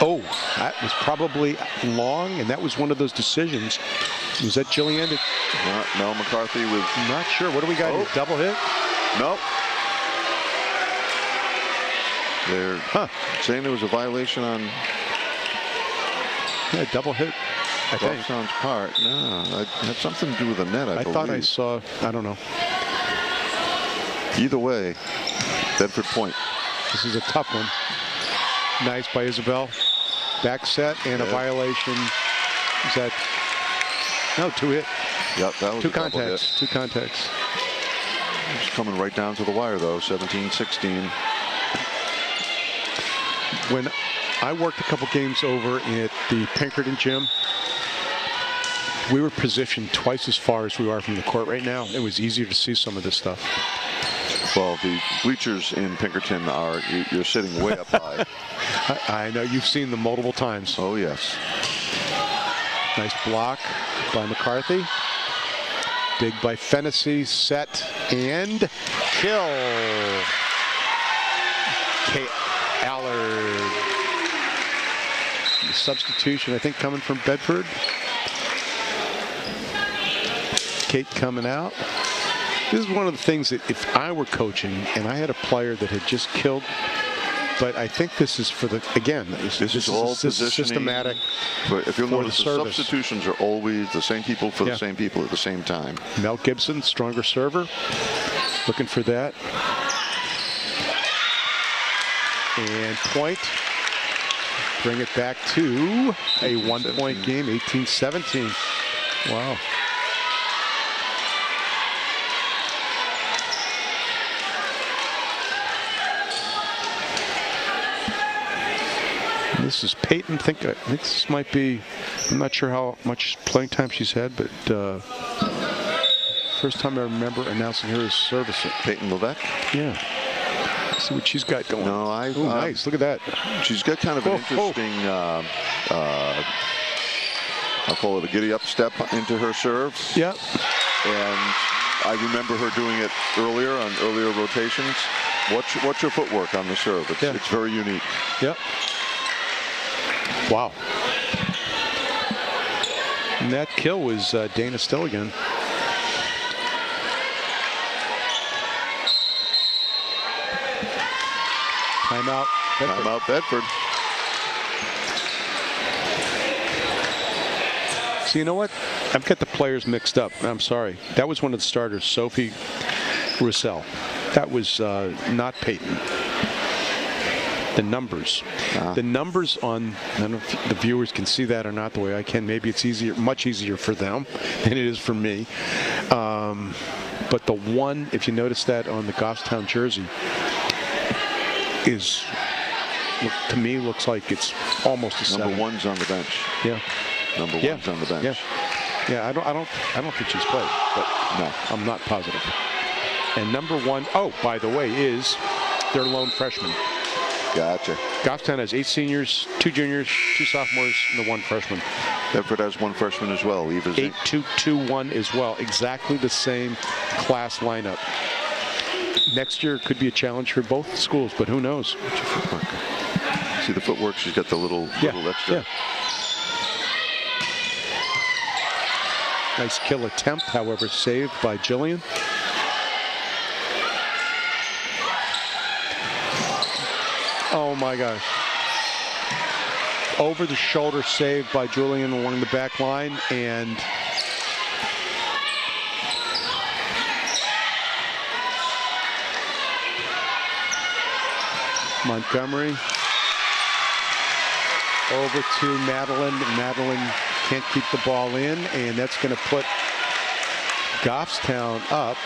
Oh, that was probably long, and that was one of those decisions. Was that Jillian? Mel McCarthy with... I'm not sure. What do we got? A double hit? Nope. They're saying there was a violation on... Yeah, double hit. I think. Goffstown's part. No, it had something to do with the net, I believe. Thought I saw... I don't know. Either way, Bedford point. This is a tough one. Nice by Isabel. Back set and a violation. Is that... No, two hit. Yep, that was two contacts. Two contacts. It's coming right down to the wire, though. 17-16. When I worked a couple games over at the Pinkerton gym, we were positioned twice as far as we are from the court right now. It was easier to see some of this stuff. Well, the bleachers in Pinkerton are, you're sitting way up high. I know, you've seen them multiple times. Oh, yes. Nice block by McCarthy. Big by Fennessy, set and kill. Kate Allard. The substitution, I think, coming from Bedford. Kate coming out. This is one of the things that if I were coaching and I had a player that had just killed, but I think this is for the, again, this is all systematic. But if you'll notice, the substitutions are always the same people for the same people at the same time. Mel Gibson, stronger server, looking for that. And point. Bring it back to a 1-point game, 18-17. Wow. This is Peyton. I think this might be, I'm not sure how much playing time she's had, but first time I remember announcing her as service. Peyton Levesque? Yeah. See what she's got going. No, Ooh, nice. Look at that. She's got kind of an interesting, I'll call it a giddy-up step into her serve. Yep. And I remember her doing it earlier on earlier rotations. Watch your footwork on the serve. It's very unique. Yep. Wow. And that kill was Dana Still again. Timeout. Bedford. Timeout Bedford. So you know what? I've got the players mixed up. I'm sorry. That was one of the starters, Sophie Roussel. That was not Peyton. The numbers. The numbers on, I don't know if the viewers can see that or not the way I can. Maybe it's easier, much easier for them than it is for me. But the one, if you notice that on the Goffstown jersey, is, to me, looks like it's almost a 7. Number 1's on the bench. Yeah. Number 1's on the bench. Yeah. Yeah, I don't think she's played, but no, I'm not positive. And number 1, oh, by the way, is their lone freshman. Gotcha. Goffstown has 8 seniors, 2 juniors, 2 sophomores, and the 1 freshman. Bedford has 1 freshman as well. Eva's 8-2-2-1 as well. Exactly the same class lineup. Next year could be a challenge for both schools, but who knows? See the footwork? She's got the little extra. Yeah. Nice kill attempt, however, saved by Jillian. Oh my gosh. Over the shoulder save by Julian along the back line, and Montgomery over to Madeline. Madeline can't keep the ball in, and that's going to put Goffstown up.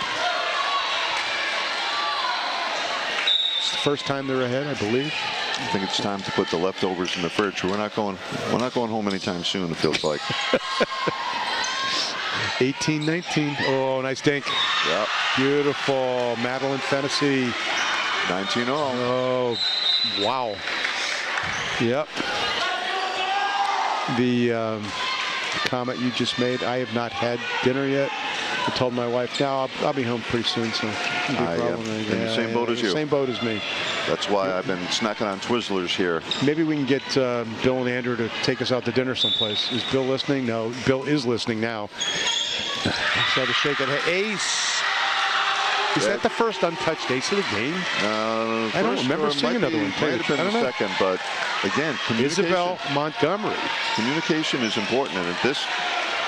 It's the first time they're ahead, I believe. I think it's time to put the leftovers in the fridge. We're not going home anytime soon, it feels like. 18-19. Oh, nice dink. Yep. Beautiful. Madeline Fennessy. 19-0. Oh, wow. Yep. The comment you just made, I have not had dinner yet. I told my wife, no, I'll be home pretty soon, so In the same boat as you. Same boat as me. That's why I've been snacking on Twizzlers here. Maybe we can get Bill and Andrew to take us out to dinner someplace. Is Bill listening? No, Bill is listening now. Try to shake it. Ace. Is that the first untouched ace of the game? I don't remember seeing another one. Might have been the second, but again, Isabel Montgomery. Communication is important, and at this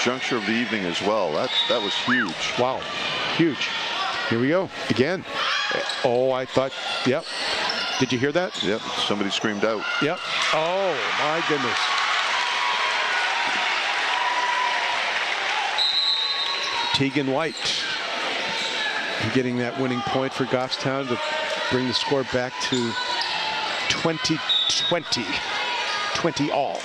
juncture of the evening as well. That was huge. Wow, huge. Here we go again. Oh, I thought. Yep. Did you hear that? Yep. Somebody screamed out. Yep. Oh my goodness. Tegan White getting that winning point for Goffstown to bring the score back to 20-20. 20 all.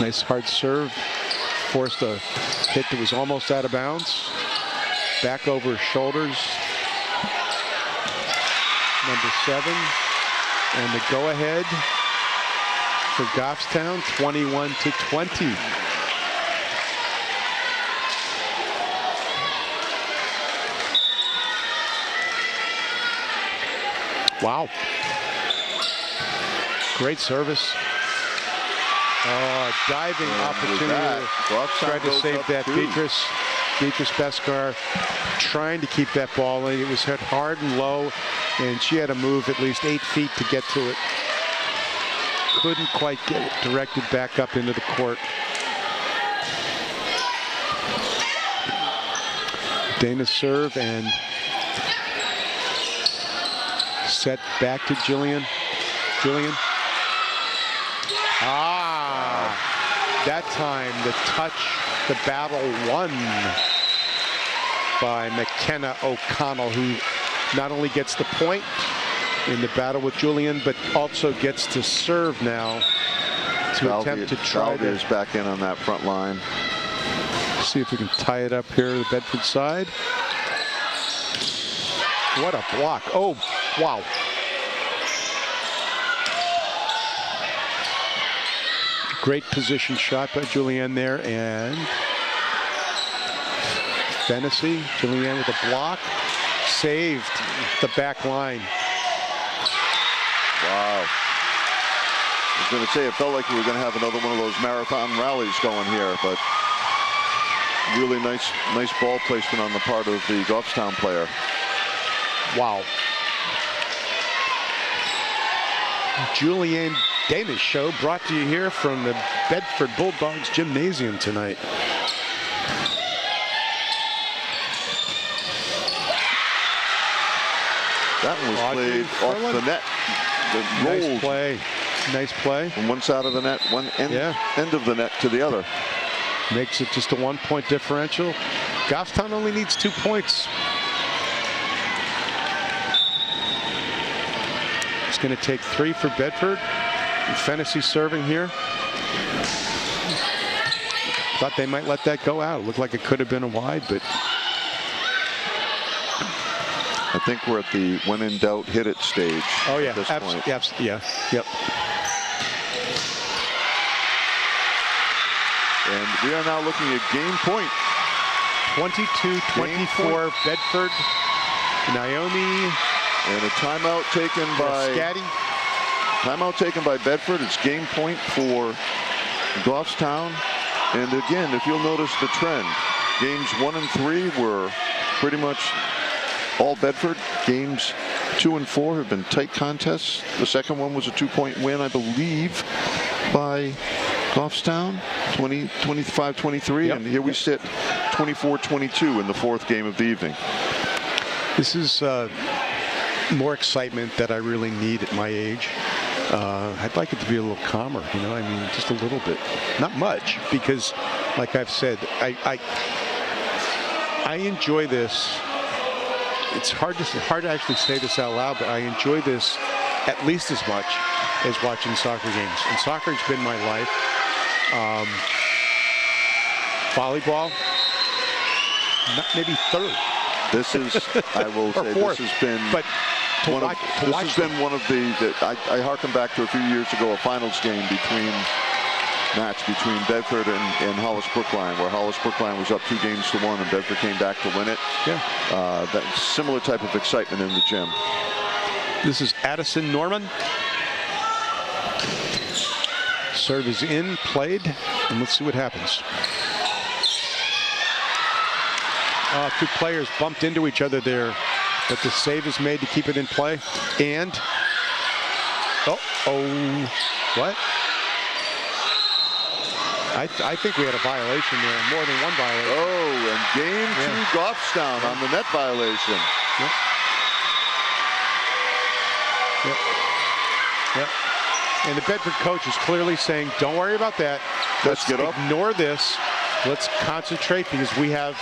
Nice hard serve. Forced a hit that was almost out of bounds. Back over his shoulders. Number 7. And the go-ahead for Goffstown, 21-20. Wow. Great service. Diving opportunity. Tried to save that. Beatrice Beskar trying to keep that ball in. It was hit hard and low, and she had to move at least 8 feet to get to it. Couldn't quite get it directed back up into the court. Dana's serve and set back to Jillian. That time the touch, the battle won by McKenna O'Connell, who not only gets the point in the battle with Julian, but also gets to serve now to attempt to try to. is back in on that front line. See if we can tie it up here to the Bedford side. What a block. Oh, wow. Great position shot by Julianne there, and Varsity. Julianne with a block. Saved the back line. Wow. I was going to say, it felt like we were going to have another one of those marathon rallies going here, but really nice ball placement on the part of the Goffstown player. Wow. Julianne Dana's show brought to you here from the Bedford Bulldogs Gymnasium tonight. That one was played off the net. Nice play. Nice play. From one side of the net, one end of the net to the other. Makes it just a 1-point differential. Goffstown only needs 2 points. It's going to take 3 for Bedford. Varsity serving here. Thought they might let that go out. Looked like it could have been a wide, but I think we're at the when in doubt hit it stage. Oh yeah, at this point. Yeah, yep. And we are now looking at game point. 22-24 Bedford. Naomi. And a timeout taken by Scatty. Timeout taken by Bedford. It's game point for Goffstown. And again, if you'll notice the trend, games 1 and 3 were pretty much all Bedford. Games 2 and 4 have been tight contests. The second one was a 2-point win, I believe, by Goffstown, 25-23. Yep. And here we sit, 24-22 in the 4th game of the evening. This is more excitement that I really need at my age. I'd like it to be a little calmer, you know, I mean, just a little bit. Not much, because, like I've said, I enjoy this. It's hard to actually say this out loud, but I enjoy this at least as much as watching soccer games. And soccer's been my life. Volleyball, maybe third. This is, I will say, fourth, this has been but one of the I harken back to a few years ago, a finals game between Bedford and Hollis Brookline, where Hollis Brookline was up 2-1 and Bedford came back to win it. Yeah. That similar type of excitement in the gym. This is Addison Norman. Serve is in, played, and let's see what happens. 2 players bumped into each other there, but the save is made to keep it in play. And, what? I think we had a violation there, more than one violation. Oh, and game 2 Goffstown on the net violation. Yep. And the Bedford coach is clearly saying, don't worry about that. Let's get up. Ignore this. Let's concentrate because we have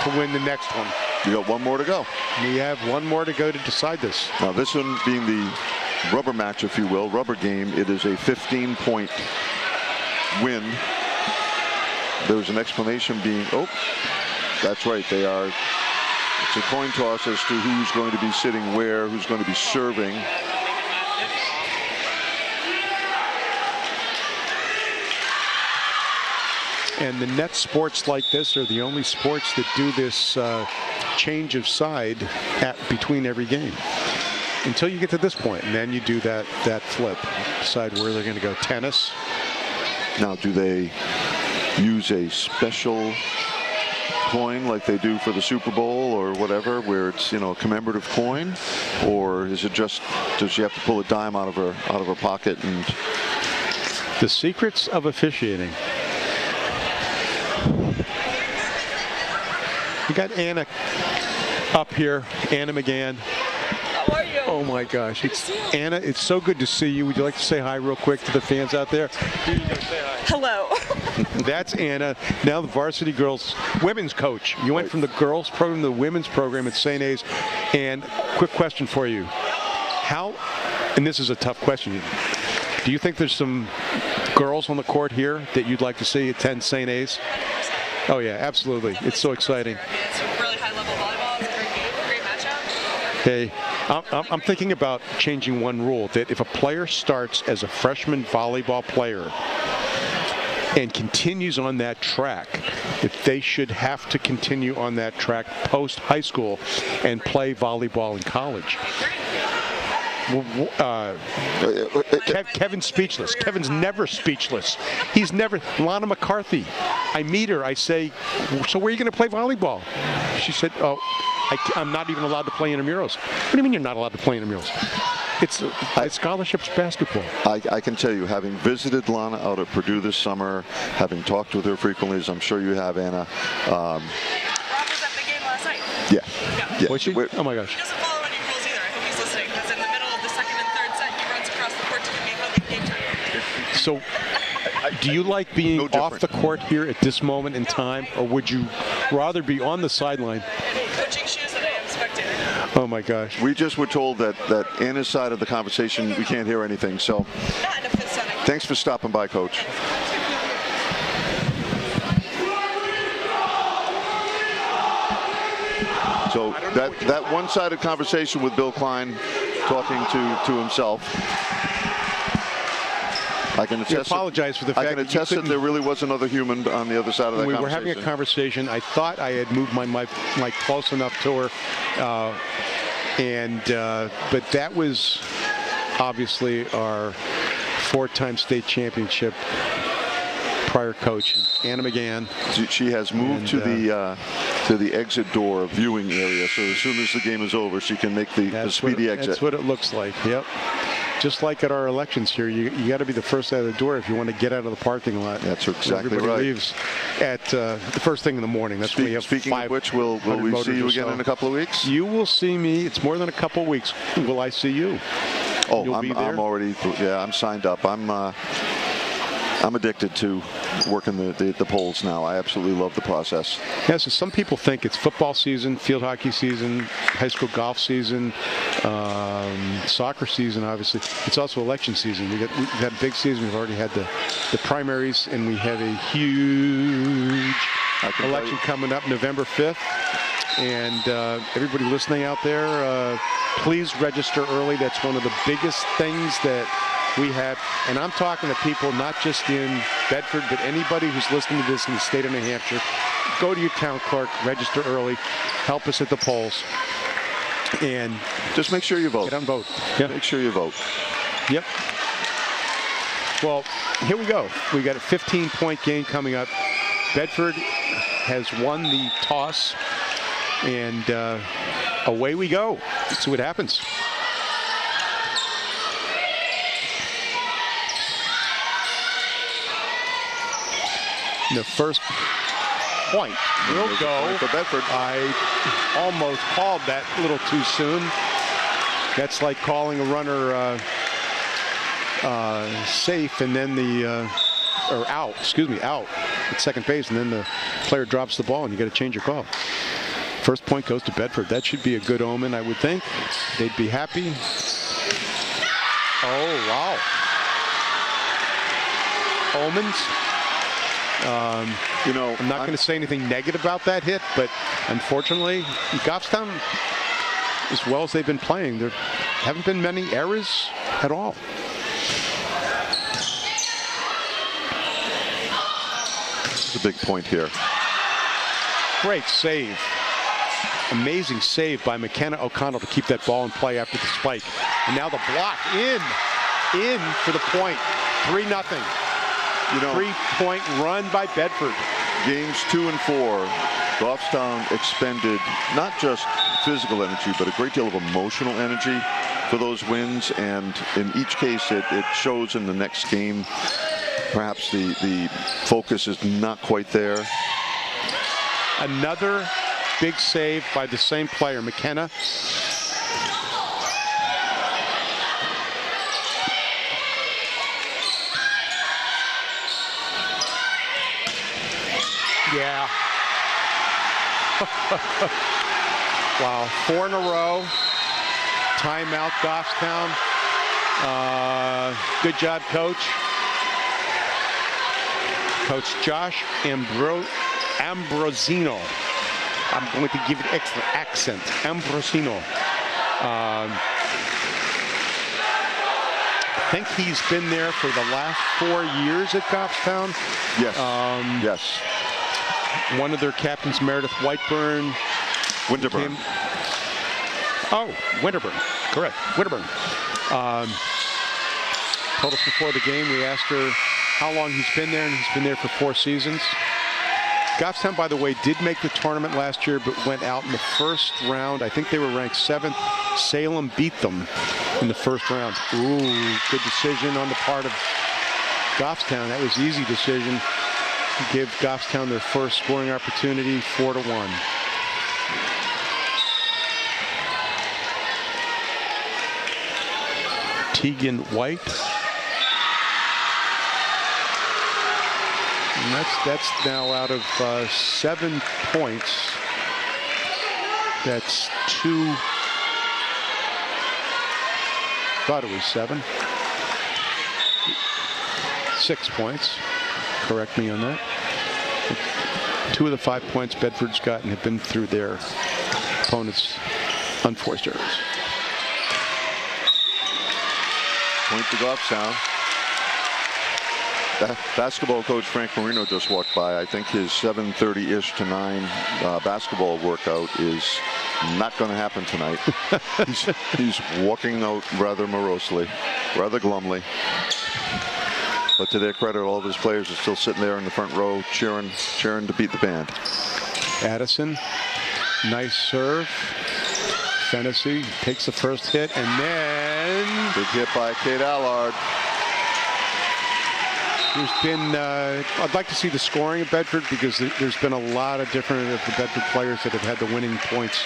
to win the next one. You got 1 more to go. We have 1 more to go to decide this. Now this one being the rubber match, if you will, rubber game, it is a 15-point win. There's an explanation being, that's right, they are, it's a coin toss as to who's going to be sitting where, who's going to be serving. And the net sports like this are the only sports that do this change of side between every game. Until you get to this point, and then you do that flip. Decide where they're going to go. Tennis. Now, do they use a special coin like they do for the Super Bowl or whatever, where it's, a commemorative coin? Or is it just, does she have to pull a dime out of her pocket? And the secrets of officiating. We got Anna up here, Anna McGann. How are you? Oh my gosh, Anna, it's so good to see you. Would you like to say hi real quick to the fans out there? Hello. That's Anna, now the varsity girls women's coach. You went from the girls program to the women's program at St. A's. And quick question for you. And this is a tough question, do you think there's some girls on the court here that you'd like to see attend St. A's? Oh yeah, absolutely. It's so exciting. It's really high level volleyball. It's a great game, great matchup. Hey, I'm thinking about changing one rule, that if a player starts as a freshman volleyball player and continues on that track, that they should have to continue on that track post high school and play volleyball in college. Kevin's speechless. Kevin's never speechless. He's never. Lana McCarthy, I meet her. I say, so where are you going to play volleyball? She said, oh, I'm not even allowed to play intramurals. What do you mean you're not allowed to play intramurals? It's scholarships basketball. I can tell you, having visited Lana out at Purdue this summer, having talked with her frequently, as I'm sure you have, Anna. Rob was at the game last night. Yeah. Was she? Oh my gosh. He doesn't follow any rules either. I hope he's listening, because in the middle of the second and third set, he runs across the court to give me a hug and game time. So, do you like being off the court here at this moment in time, or would you rather be on the sideline? Coaching shoes and I am spectator. Oh my gosh. We just were told that Anna's side of the conversation, we can't hear anything. So Not in a fifth setting. thanks for stopping by, Coach. So that one-sided conversation with Bill Klein talking to himself. I can attest. Apologize for the fact I can attest that there really was another human on the other side of that we conversation. were having a conversation. I thought I had moved my mic close enough to her, but that was obviously our four-time state championship prior coach, Anna McGann. She has moved to the exit door viewing area, so as soon as the game is over, she can make the speedy exit. That's what it looks like. Yep. Just like at our elections here, you got to be the first out of the door if you want to get out of the parking lot. That's exactly Everybody right. leaves at the first thing in the morning. That's when we have Speaking of which, will we see you again in a couple of weeks? You will see me. It's more than a couple of weeks. Will I see you? Oh, I'm already. Yeah, I'm signed up. I'm addicted to working the polls now. I absolutely love the process. Yeah, so some people think it's football season, field hockey season, high school golf season, soccer season, obviously. It's also election season. We've had a big season. We've already had the primaries, and we have a huge election coming up November 5th. And everybody listening out there, please register early. That's one of the biggest things that we have, and I'm talking to people not just in Bedford, but anybody who's listening to this in the state of New Hampshire. Go to your town clerk, register early, help us at the polls, and just make sure you vote. Get on vote. Yeah. Make sure you vote. Yep. Well, here we go. We got a 15-point game coming up. Bedford has won the toss, and away we go. Let's see what happens. The first point will go for Bedford. I almost called that a little too soon. That's like calling a runner safe and then out at second base, and then the player drops the ball and you got to change your call. First point goes to Bedford. That should be a good omen, I would think. They'd be happy. Oh, wow. Omens. I'm not going to say anything negative about that hit, but unfortunately, Goffstown, as well as they've been playing, there haven't been many errors at all. It's a big point here. Great save. Amazing save by McKenna O'Connell to keep that ball in play after the spike. And now the block in for the point. 3-0. 3-point run by Bedford. Games 2 and 4, Goffstown expended not just physical energy, but a great deal of emotional energy for those wins. And in each case, it shows in the next game. Perhaps the focus is not quite there. Another big save by the same player, McKenna. Yeah. Wow. 4 in a row. Timeout, Goffstown. Good job, Coach. Coach Josh Ambrosino. I'm going to give it extra accent. Ambrosino. I think he's been there for the last 4 years at Goffstown. Yes. Yes. One of their captains, Meredith Whiteburn. Winterburn. Winterburn. Correct. Winterburn. Told us before the game, we asked her how long he's been there, and he's been there for 4 seasons. Goffstown, by the way, did make the tournament last year, but went out in the first round. I think they were ranked 7th. Salem beat them in the first round. Ooh, good decision on the part of Goffstown. That was an easy decision. Give Goffstown their first scoring opportunity, 4-1. Tegan White. And that's now out of 7 points. That's 2. Thought it was 7. 6 points. Correct me on that. 2 of the 5 points Bedford's gotten have been through their opponents' unforced errors. Point to Goffstown. Basketball coach Frank Marino just walked by. I think his 7:30-ish to 9 basketball workout is not going to happen tonight. he's walking out rather morosely, rather glumly. But to their credit, all of his players are still sitting there in the front row cheering to beat the band. Addison, nice serve. Fennessy takes the first hit, and then big hit by Kate Allard. There's been, I'd like to see the scoring of Bedford, because there's been a lot of different of the Bedford players that have had the winning points.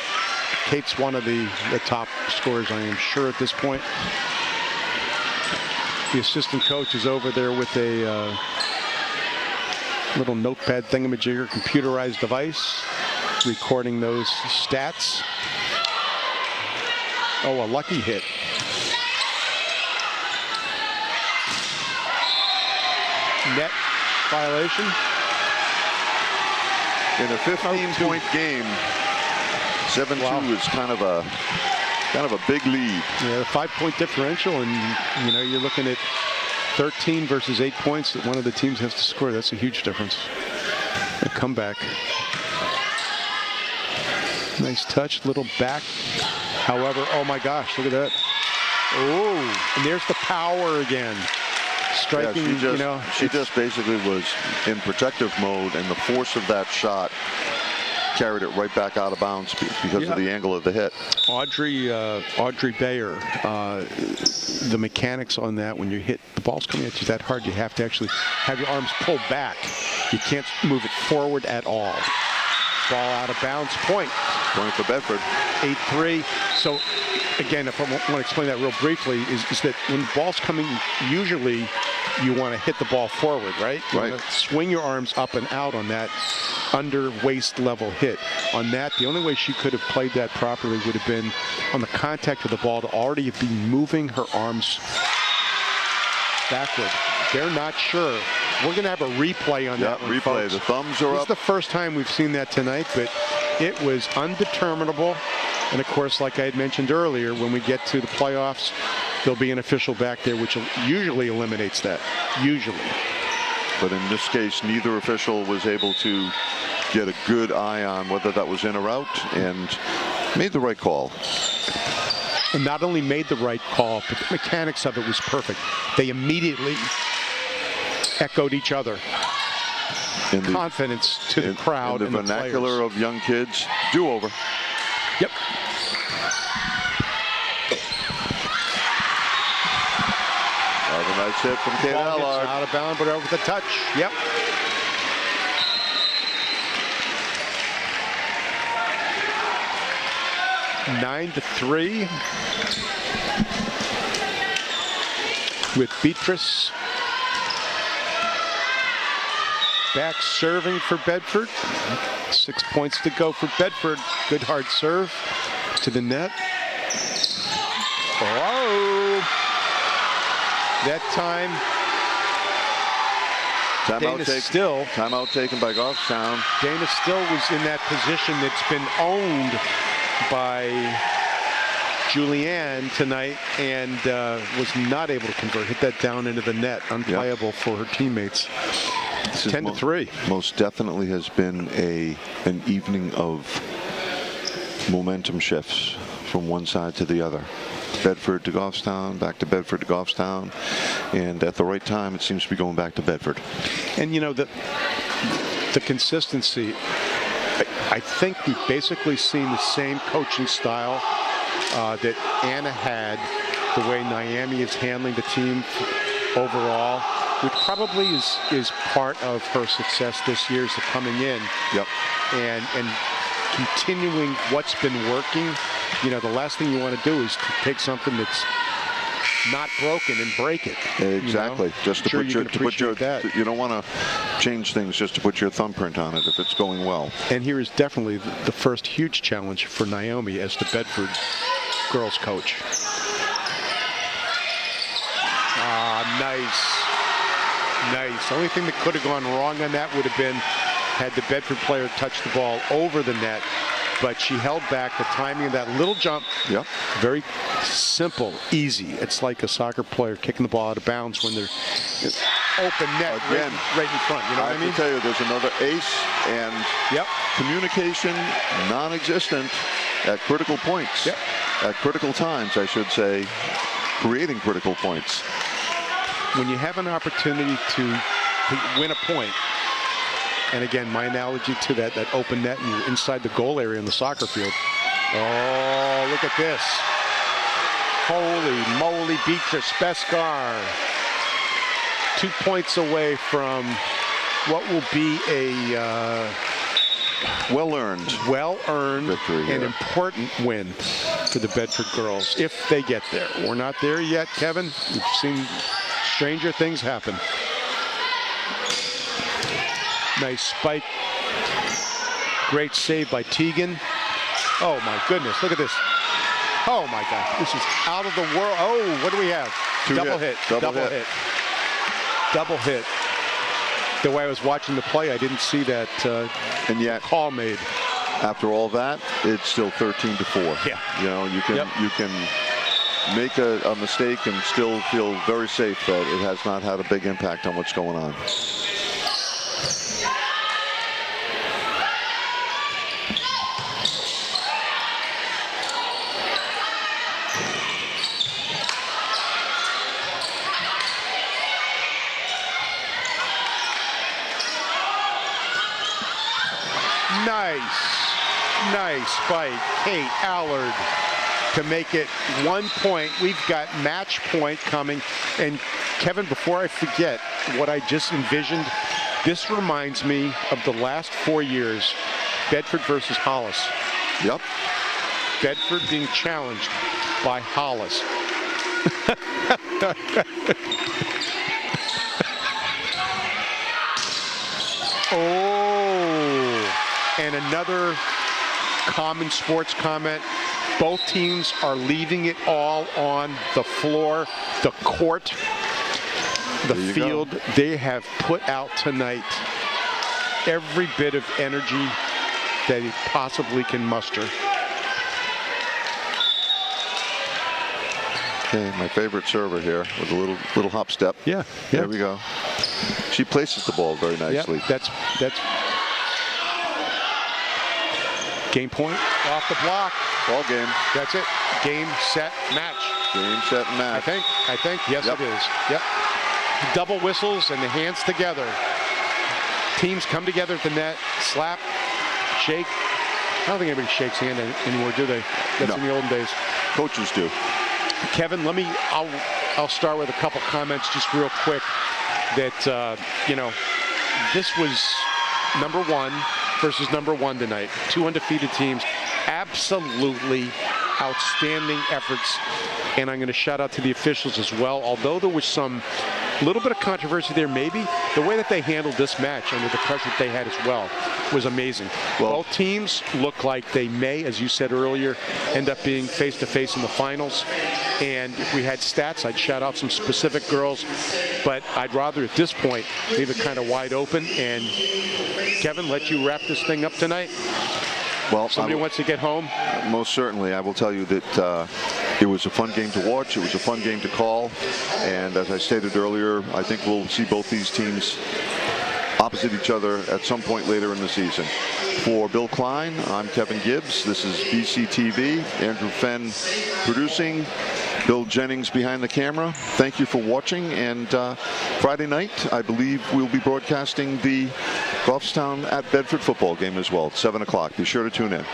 Kate's one of the top scorers, I am sure, at this point. The assistant coach is over there with a little notepad thingamajigger, computerized device, recording those stats. Oh, a lucky hit. Net violation. In a 15-point game, 7-2 is kind of a big lead. Yeah, a 5-point differential, and you're looking at 13 versus 8 points that one of the teams has to score. That's a huge difference. A comeback. Nice touch, little back. However, oh my gosh, look at that. Oh, and there's the power again. Striking, yeah, she just basically was in protective mode, and the force of that shot carried it right back out of bounds because of the angle of the hit. Audrey Bayer, the mechanics on that, when you hit, the ball's coming at you that hard, you have to actually have your arms pulled back. You can't move it forward at all. Ball out of bounds, point. Point for Bedford. 8-3. So, again, if I want to explain that real briefly, is that when the ball's coming, usually you want to hit the ball forward, right? You want to swing your arms up and out on that under waist level hit. On that, the only way she could have played that properly would have been on the contact of the ball to already be moving her arms backward. They're not sure. We're going to have a replay on that one, replay. folks. The thumbs are up. This is the first time we've seen that tonight, but it was undeterminable. And, of course, like I had mentioned earlier, when we get to the playoffs, there'll be an official back there, which usually eliminates that. Usually. But in this case, neither official was able to get a good eye on whether that was in or out, and made the right call. And not only made the right call, but the mechanics of it was perfect. They immediately echoed each other. Confidence to the crowd in and the the vernacular players. of young kids, do-over. Yep. A nice hit from Kate Ball Allard. gets out of bounds, but over the touch. Yep. Nine to 3. With Beatrice back serving for Bedford. 6 points to go for Bedford. Good hard serve to the net. Oh! That time, Timeout taken by Goffstown. Dana Still was in that position that's been owned by Julianne tonight and was not able to convert. Hit that down into the net. Unplayable for her teammates. 10-3. Most definitely has been an evening of momentum shifts from one side to the other. Bedford to Goffstown, back to Bedford to Goffstown, and at the right time, it seems to be going back to Bedford. And you know, the consistency, I think we've basically seen the same coaching style that Anna had, the way Naomi is handling the team overall, which probably is part of her success this year, is the coming in. Yep. And continuing what's been working. You know, the last thing you want to do is to take something that's not broken and break it. Exactly. You know? Just to sure put your that. You don't want to change things just to put your thumbprint on it if it's going well. And here is definitely the first huge challenge for Naomi as the Bedford girls coach. Nice. The only thing that could have gone wrong on that would have been had the Bedford player touched the ball over the net, but she held back. The timing of that little jump, Yep. very simple, easy. It's like a soccer player kicking the ball out of bounds when they're open net Again, right in front. You know I what I mean? can tell you, there's another ace, and communication non-existent at critical points. Yep. At critical times, I should say, creating critical points. When you have an opportunity to win a point, and again, my analogy to that open net, and you're inside the goal area in the soccer field. Oh, look at this. Holy moly, Beatrice Beskar. 2 points away from what will be a well-earned victory, and important win for the Bedford girls, if they get there. We're not there yet, Kevin. We've seen stranger things happen. Nice spike. Great save by Tegan. Oh my goodness, look at this. Oh my God, this is out of the world. Oh, what do we have? Double hit. The way I was watching the play, I didn't see that and yet, call made. After all that, it's still 13-4. Yeah. You know, you can make a mistake and still feel very safe that it has not had a big impact on what's going on. Nice by Kate Allard to make it 1 point. We've got match point coming. And Kevin, before I forget what I just envisioned, this reminds me of the last 4 years, Bedford versus Hollis. Yep. Bedford being challenged by Hollis. Oh, and another common sports comment. Both teams are leaving it all on the floor, the court, the field. Go. They have put out tonight every bit of energy that it possibly can muster. Okay, my favorite server here with a little hop step. Yeah. There we go. She places the ball very nicely. Yep, that's game point off the block. Ball game. That's it. Game, set, match. Game, set, match. I think. Yes, Yep. it is. Yep. Double whistles and the hands together. Teams come together at the net, slap, shake. I don't think anybody shakes hand anymore, do they? That's in the olden days. Coaches do. Kevin, I'll start with a couple comments just real quick. That this was number 1 versus number 1 tonight. 2 undefeated teams. Absolutely outstanding efforts. And I'm going to shout out to the officials as well. Although there was some little bit of controversy there, maybe, the way that they handled this match under the pressure that they had as well was amazing. Well, both teams look like they may, as you said earlier, end up being face-to-face in the finals. And if we had stats, I'd shout out some specific girls. But I'd rather, at this point, leave it kind of wide open. And, Kevin, let you wrap this thing up tonight. Well, Somebody wants to get home? Most certainly. I will tell you that It was a fun game to watch. It was a fun game to call. And as I stated earlier, I think we'll see both these teams opposite each other at some point later in the season. For Bill Klein, I'm Kevin Gibbs. This is BCTV. Andrew Fenn producing. Bill Jennings behind the camera. Thank you for watching. And Friday night, I believe we'll be broadcasting the Goffstown at Bedford football game as well at 7 o'clock. Be sure to tune in.